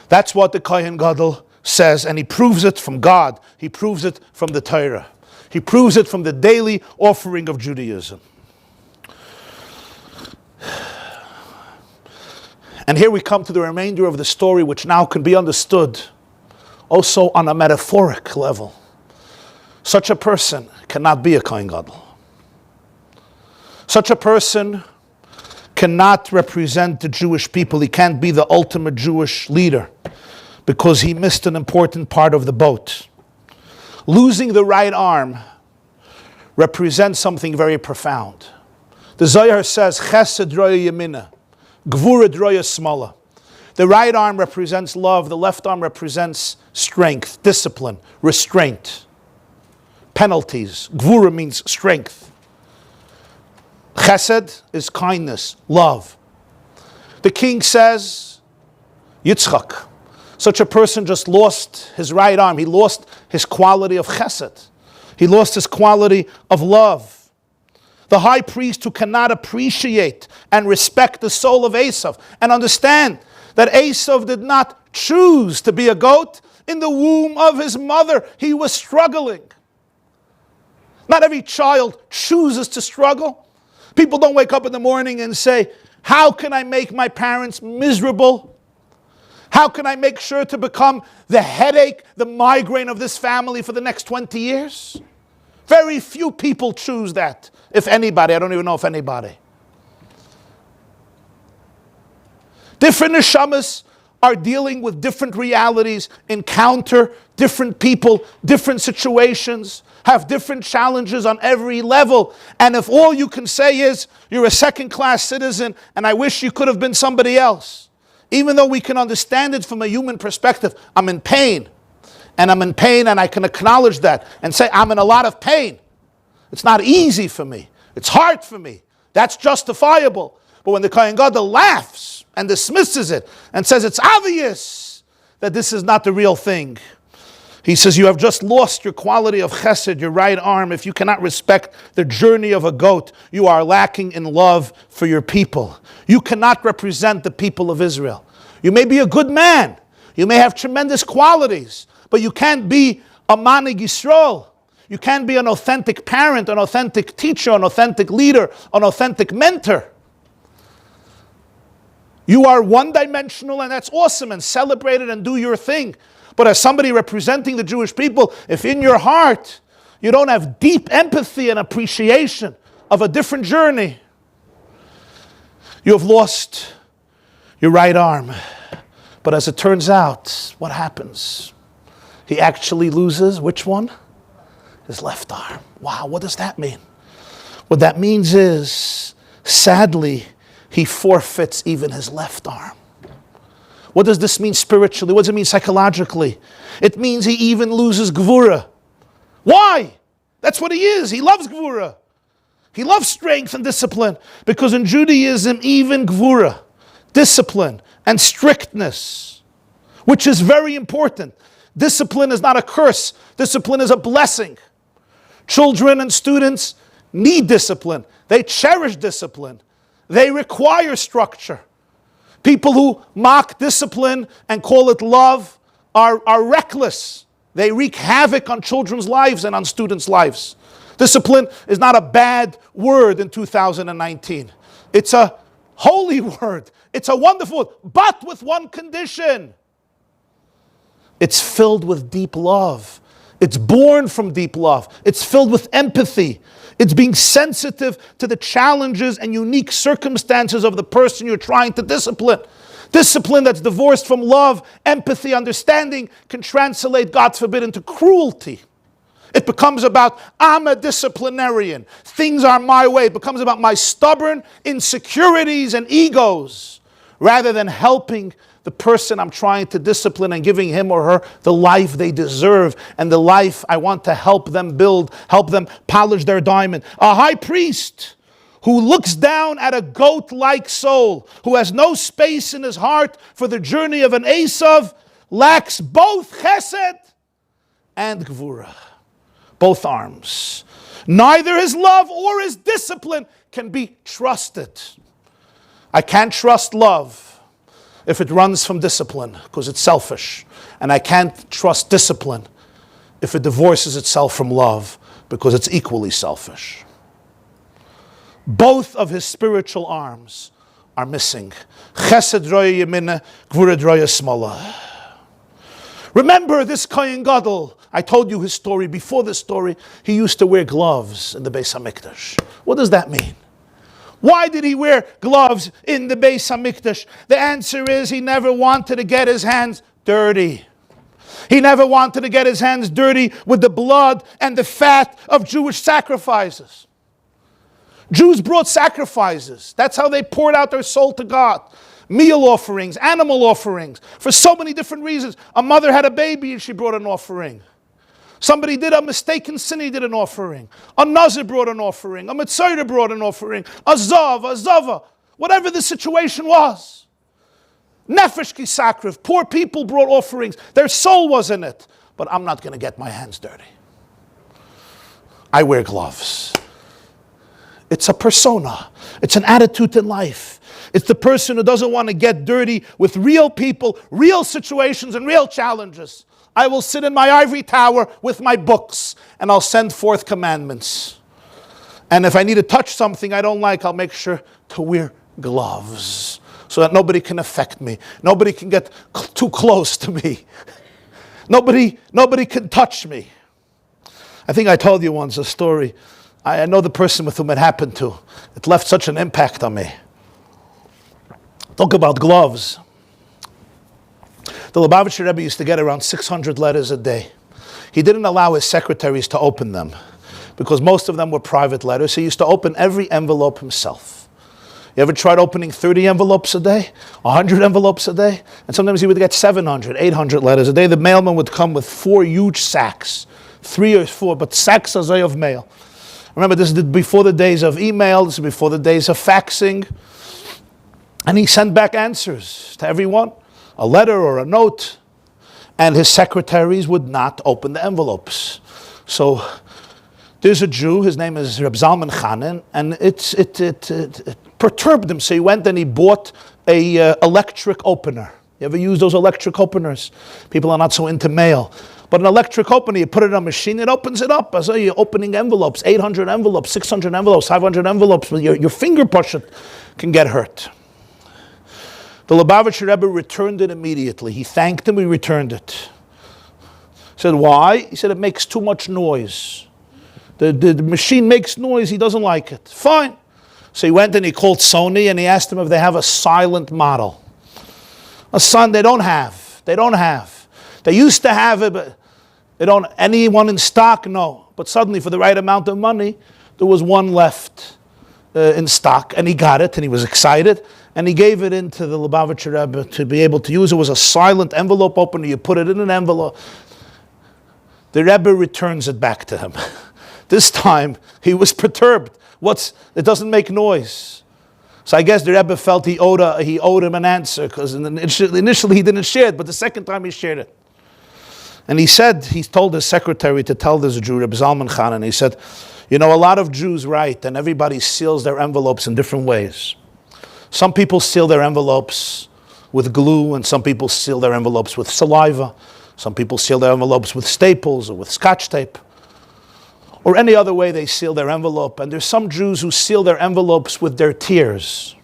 That's what the Kohen Gadol says, and he proves it from God. He proves it from the Torah. He proves it from the daily offering of Judaism. And here we come to the remainder of the story, which now can be understood also on a metaphoric level. Such a person cannot be a Kohen Gadol. Such a person cannot represent the Jewish people. He can't be the ultimate Jewish leader because he missed an important part of the boat. Losing the right arm represents something very profound. The Zohar says, Chesed roya yemina, Gvura roya smala. The right arm represents love, the left arm represents strength, discipline, restraint, penalties. Gvura means strength. Chesed is kindness, love. The king says, Yitzchak, such a person just lost his right arm. He lost his quality of chesed. He lost his quality of love. The high priest who cannot appreciate and respect the soul of Esav and understand that Esav did not choose to be a goat. In the womb of his mother, he was struggling. Not every child chooses to struggle. People don't wake up in the morning and say, how can I make my parents miserable? How can I make sure to become the headache, the migraine of this family for the next 20 years? Very few people choose that, if anybody. I don't even know if anybody. Different neshamas are dealing with different realities, encounter different people, different situations, have different challenges on every level. And if all you can say is, you're a second-class citizen, and I wish you could have been somebody else, even though we can understand it from a human perspective, I'm in pain. And I'm in pain, and I can acknowledge that and say, I'm in a lot of pain. It's not easy for me. It's hard for me. That's justifiable. But when the Kohen Gadol laughs and dismisses it and says it's obvious that this is not the real thing, he says, you have just lost your quality of chesed, your right arm. If you cannot respect the journey of a goat, you are lacking in love for your people. You cannot represent the people of Israel. You may be a good man. You may have tremendous qualities, but you can't be a manig Yisrael. You can't be an authentic parent, an authentic teacher, an authentic leader, an authentic mentor. You are one-dimensional, and that's awesome, and celebrate it and do your thing. But as somebody representing the Jewish people, if in your heart you don't have deep empathy and appreciation of a different journey, you have lost your right arm. But as it turns out, what happens? He actually loses which one? His left arm. Wow, what does that mean? What that means is, sadly, he forfeits even his left arm. What does this mean spiritually? What does it mean psychologically? It means he even loses gvura. Why? That's what he is. He loves gvura. He loves strength and discipline. Because in Judaism, even gvura, discipline, and strictness, which is very important. Discipline is not a curse. Discipline is a blessing. Children and students need discipline. They cherish discipline. They require structure. People who mock discipline and call it love are reckless. They wreak havoc on children's lives and on students' lives. Discipline is not a bad word in 2019. It's a holy word. It's a wonderful word, but with one condition. It's filled with deep love. It's born from deep love. It's filled with empathy. It's being sensitive to the challenges and unique circumstances of the person you're trying to discipline. Discipline that's divorced from love, empathy, understanding can translate, God forbid, into cruelty. It becomes about, I'm a disciplinarian. Things are my way. It becomes about my stubborn insecurities and egos, rather than helping the person I'm trying to discipline and giving him or her the life they deserve and the life I want to help them build, help them polish their diamond. A high priest who looks down at a goat-like soul, who has no space in his heart for the journey of an Esav, lacks both chesed and gvura, both arms. Neither his love or his discipline can be trusted. I can't trust love if it runs from discipline because it's selfish. And I can't trust discipline if it divorces itself from love because it's equally selfish. Both of his spiritual arms are missing. Chesed roya yemina, gvura roya smola. Remember this Kohen Gadol. I told you his story. Before this story, he used to wear gloves in the Beis HaMikdash. What does that mean? Why did he wear gloves in the Beis HaMikdash? The answer is he never wanted to get his hands dirty. He never wanted to get his hands dirty with the blood and the fat of Jewish sacrifices. Jews brought sacrifices. That's how they poured out their soul to God. Meal offerings, animal offerings, for so many different reasons. A mother had a baby and she brought an offering. Somebody did a mistaken sin, he did an offering. A Nazir brought an offering. A Mitzvah brought an offering. A Zav, a Zava. Whatever the situation was. Nefesh Kisakriv. Poor people brought offerings. Their soul was in it. But I'm not going to get my hands dirty. I wear gloves. It's a persona. It's an attitude in life. It's the person who doesn't want to get dirty with real people, real situations, and real challenges. I will sit in my ivory tower with my books, and I'll send forth commandments. And if I need to touch something I don't like, I'll make sure to wear gloves so that nobody can affect me. Nobody can get too close to me. Nobody can touch me. I think I told you once a story. I know the person with whom it happened to. It left such an impact on me. Talk about gloves. The Lubavitcher Rebbe used to get around 600 letters a day. He didn't allow his secretaries to open them because most of them were private letters. He used to open every envelope himself. You ever tried opening 30 envelopes a day? 100 envelopes a day? And sometimes he would get 700, 800 letters a day. The mailman would come with 4 huge sacks, 3 or 4, but sacks of mail. Remember, this is before the days of email, this is before the days of faxing. And he sent back answers to everyone, a letter or a note. And his secretaries would not open the envelopes. So there's a Jew, his name is Reb Zalman Chanan, and it perturbed him. So he went and he bought a electric opener. You ever use those electric openers? People are not so into mail. But an electric opener, you put it on a machine, it opens it up. So you're opening envelopes, 800 envelopes, 600 envelopes, 500 envelopes. Your finger push can get hurt. The Lubavitcher Rebbe returned it immediately. He thanked him, he returned it. He said, why? He said, it makes too much noise. The machine makes noise, he doesn't like it. Fine. So he went and he called Sony and he asked them if they have a silent model. A son, they don't have. They used to have it, but they don't. Anyone in stock? No. But suddenly, for the right amount of money, there was one left in stock, and he got it, and he was excited, and he gave it into the Lubavitcher Rebbe to be able to use. It was a silent envelope opener. You put it in an envelope. The Rebbe returns it back to him. This time, he was perturbed. It doesn't make noise. So I guess the Rebbe felt he owed him an answer, because initially he didn't share it, but the second time he shared it. And he told his secretary to tell this Jew, Reb Zalman Chanan, he said, a lot of Jews write, and everybody seals their envelopes in different ways. Some people seal their envelopes with glue, and some people seal their envelopes with saliva. Some people seal their envelopes with staples or with scotch tape, or any other way they seal their envelope. And there's some Jews who seal their envelopes with their tears.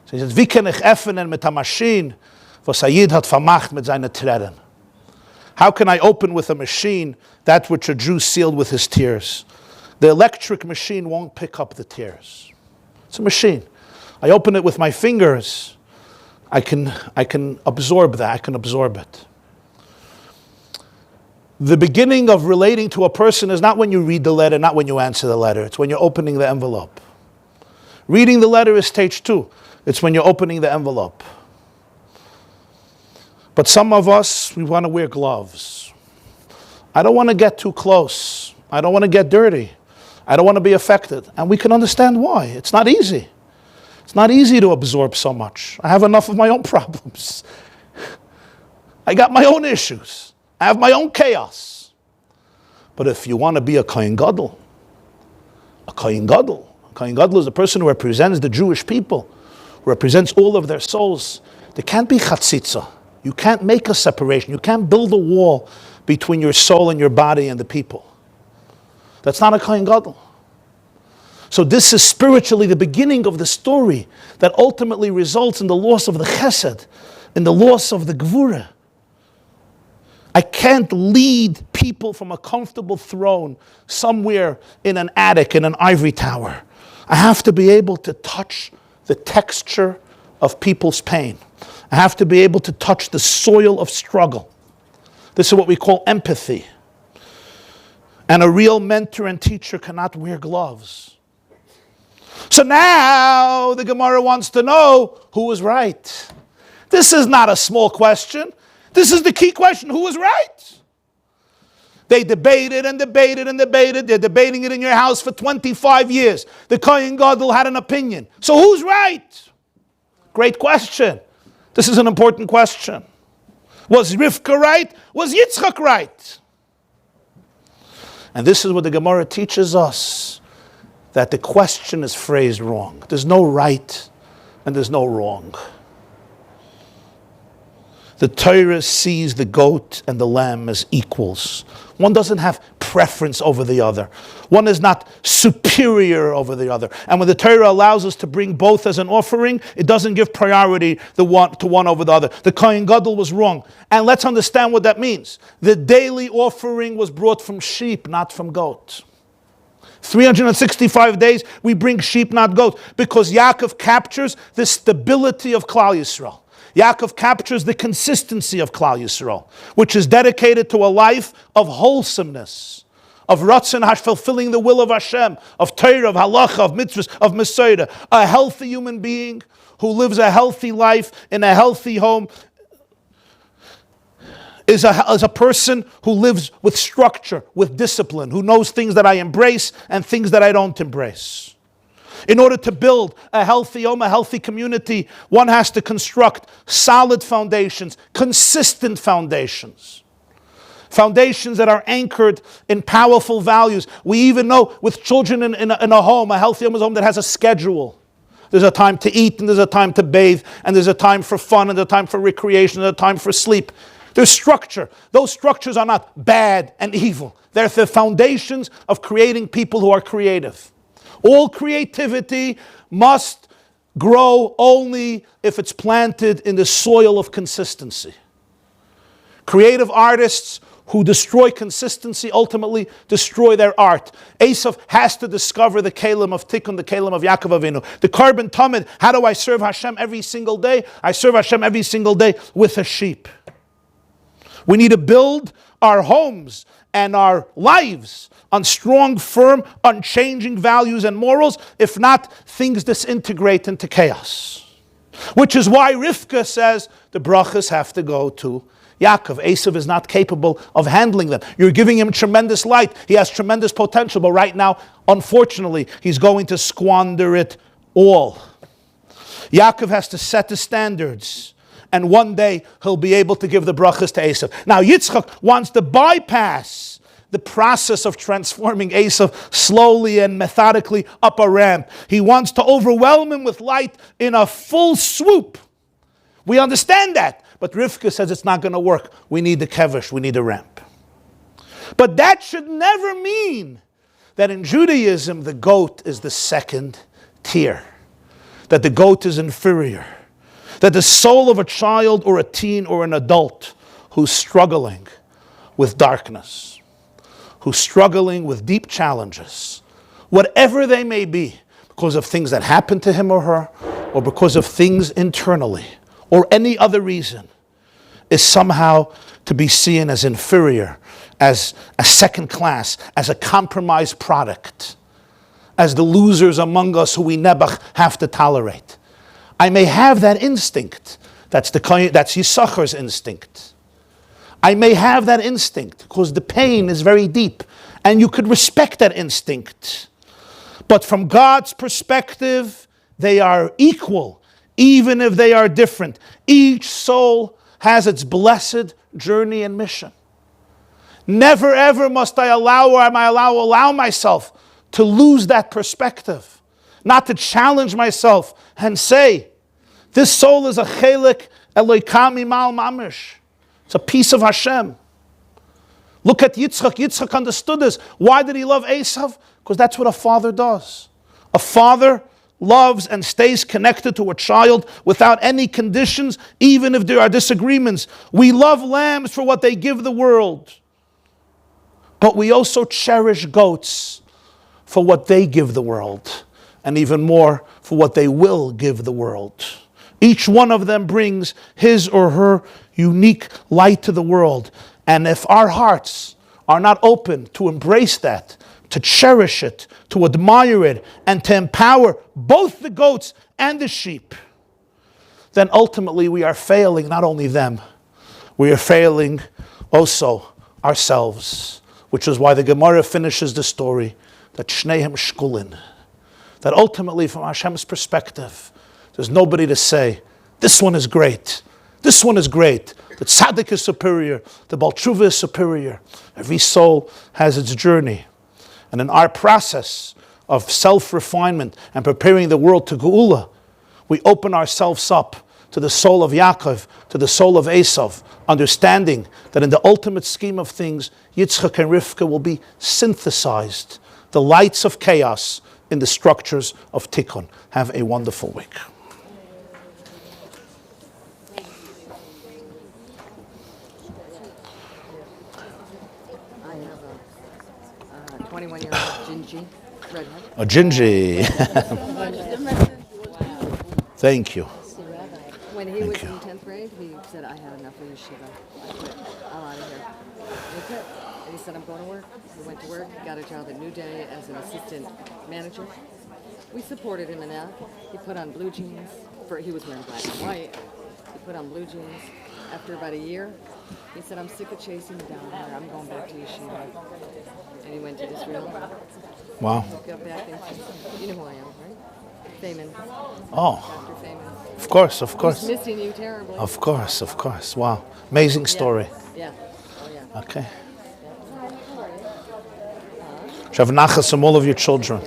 So he says, "Wie kann ich öffnen mit der Maschine, was ein Jid hat vermacht mit seinen Tränen?" How can I open with a machine that which a Jew sealed with his tears? The electric machine won't pick up the tears. It's a machine. I open it with my fingers. I can absorb that. I can absorb it. The beginning of relating to a person is not when you read the letter, not when you answer the letter. It's when you're opening the envelope. Reading the letter is stage 2. It's when you're opening the envelope. But some of us, we want to wear gloves. I don't want to get too close. I don't want to get dirty. I don't want to be affected. And we can understand why. It's not easy. It's not easy to absorb so much. I have enough of my own problems. I got my own issues. I have my own chaos. But if you want to be a Kohen Gadol is a person who represents the Jewish people, who represents all of their souls. There can't be chatzitza. You can't make a separation. You can't build a wall between your soul and your body and the people. That's not a Kohen Gadol. So this is spiritually the beginning of the story that ultimately results in the loss of the chesed, in the loss of the gvura. I can't lead people from a comfortable throne somewhere in an attic, in an ivory tower. I have to be able to touch the texture of people's pain. I have to be able to touch the soil of struggle. This is what we call empathy. And a real mentor and teacher cannot wear gloves. So now the Gemara wants to know who was right. This is not a small question. This is the key question. Who was right? They debated and debated and debated. They're debating it in your house for 25 years. The Kohen Gadol had an opinion. So who's right? Great question. This is an important question. Was Rivka right? Was Yitzchak right? And this is what the Gemara teaches us, that the question is phrased wrong. There's no right and there's no wrong. The Torah sees the goat and the lamb as equals. One doesn't have preference over the other. One is not superior over the other. And when the Torah allows us to bring both as an offering, it doesn't give priority to one over the other. The Kohen Gadol was wrong. And let's understand what that means. The daily offering was brought from sheep, not from goat. 365 days we bring sheep, not goat, because Yaakov captures the stability of Klal Yisrael. Yaakov captures the consistency of Klal Yisrael, which is dedicated to a life of wholesomeness, of Ratzon Hash, fulfilling the will of Hashem, of Torah, of Halacha, of Mitzvahs, of Mesorah. A healthy human being who lives a healthy life in a healthy home is a person who lives with structure, with discipline, who knows things that I embrace and things that I don't embrace. In order to build a healthy home, a healthy community, one has to construct solid foundations, consistent foundations. Foundations that are anchored in powerful values. We even know with children in a home, a healthy home is a home that has a schedule. There's a time to eat, and there's a time to bathe, and there's a time for fun, and there's a time for recreation, and a time for sleep. There's structure. Those structures are not bad and evil. They're the foundations of creating people who are creative. All creativity must grow only if it's planted in the soil of consistency. Creative artists who destroy consistency ultimately destroy their art. Esav has to discover the Kalim of Tikkun, the Kalim of Yaakov Avinu. The Korban Tamid, how do I serve Hashem every single day? I serve Hashem every single day with a sheep. We need to build our homes and our lives on strong, firm, unchanging values and morals. If not, things disintegrate into chaos. Which is why Rivka says the brachas have to go to Yaakov. Esav is not capable of handling them. You're giving him tremendous light. He has tremendous potential, but right now, unfortunately, he's going to squander it all. Yaakov has to set the standards, and one day he'll be able to give the brachas to Esav. Now Yitzchak wants to bypass the process of transforming Esav slowly and methodically up a ramp. He wants to overwhelm him with light in a full swoop. We understand that, but Rivka says it's not going to work. We need the kevish, we need a ramp. But that should never mean that in Judaism the goat is the second tier, that the goat is inferior, that the soul of a child or a teen or an adult who's struggling with darkness, who's struggling with deep challenges, whatever they may be, because of things that happened to him or her, or because of things internally, or any other reason, is somehow to be seen as inferior, as a second class, as a compromised product, as the losers among us who we never have to tolerate. I may have that instinct, That's Yisachar's instinct. I may have that instinct because the pain is very deep, and you could respect that instinct. But from God's perspective, they are equal, even if they are different. Each soul has its blessed journey and mission. Never ever must I allow myself to lose that perspective, not to challenge myself and say, this soul is a chelik Eloikami mal mamish. It's a piece of Hashem. Look at Yitzchak. Yitzchak understood this. Why did he love Esav? Because that's what a father does. A father loves and stays connected to a child without any conditions, even if there are disagreements. We love lambs for what they give the world. But we also cherish goats for what they give the world, and even more for what they will give the world. Each one of them brings his or her unique light to the world. And if our hearts are not open to embrace that, to cherish it, to admire it, and to empower both the goats and the sheep, then ultimately we are failing not only them, we are failing also ourselves. Which is why the Gemara finishes the story that Shnehem Shkulin, that ultimately from Hashem's perspective, there's nobody to say, this one is great, this one is great, the tzaddik is superior, the Baal Tshuva is superior. Every soul has its journey. And in our process of self-refinement and preparing the world to Geula, we open ourselves up to the soul of Yaakov, to the soul of Esav, understanding that in the ultimate scheme of things, Yitzchak and Rivka will be synthesized, the lights of chaos in the structures of Tikkun. Have a wonderful week. I have a 21-year-old Gingy redhead. A Gingy. Thank you. When he was in 10th grade, he said, I had enough of yeshiva. I quit. I'm out of here. He quit. And he said, I'm going to work. He went to work. He got a job at New Day as an assistant manager. We supported him in that. He put on blue jeans. He was wearing black and white. He put on blue jeans. After about a year, he said, I'm sick of chasing you down here. I'm going back to yeshiva. And he went to Israel. Wow. He got back into, you know who I am, right? Feynman. Oh. Dr. Feynman. Of course, of course. He's missing you terribly. Of course, of course. Wow. Amazing story. Yeah. Oh, yeah. Okay. You should have nachas from all of your children.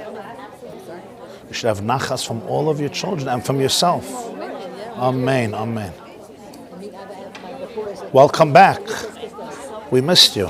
You should have nachas from all of your children and from yourself. Amen, amen. Welcome back. We missed you.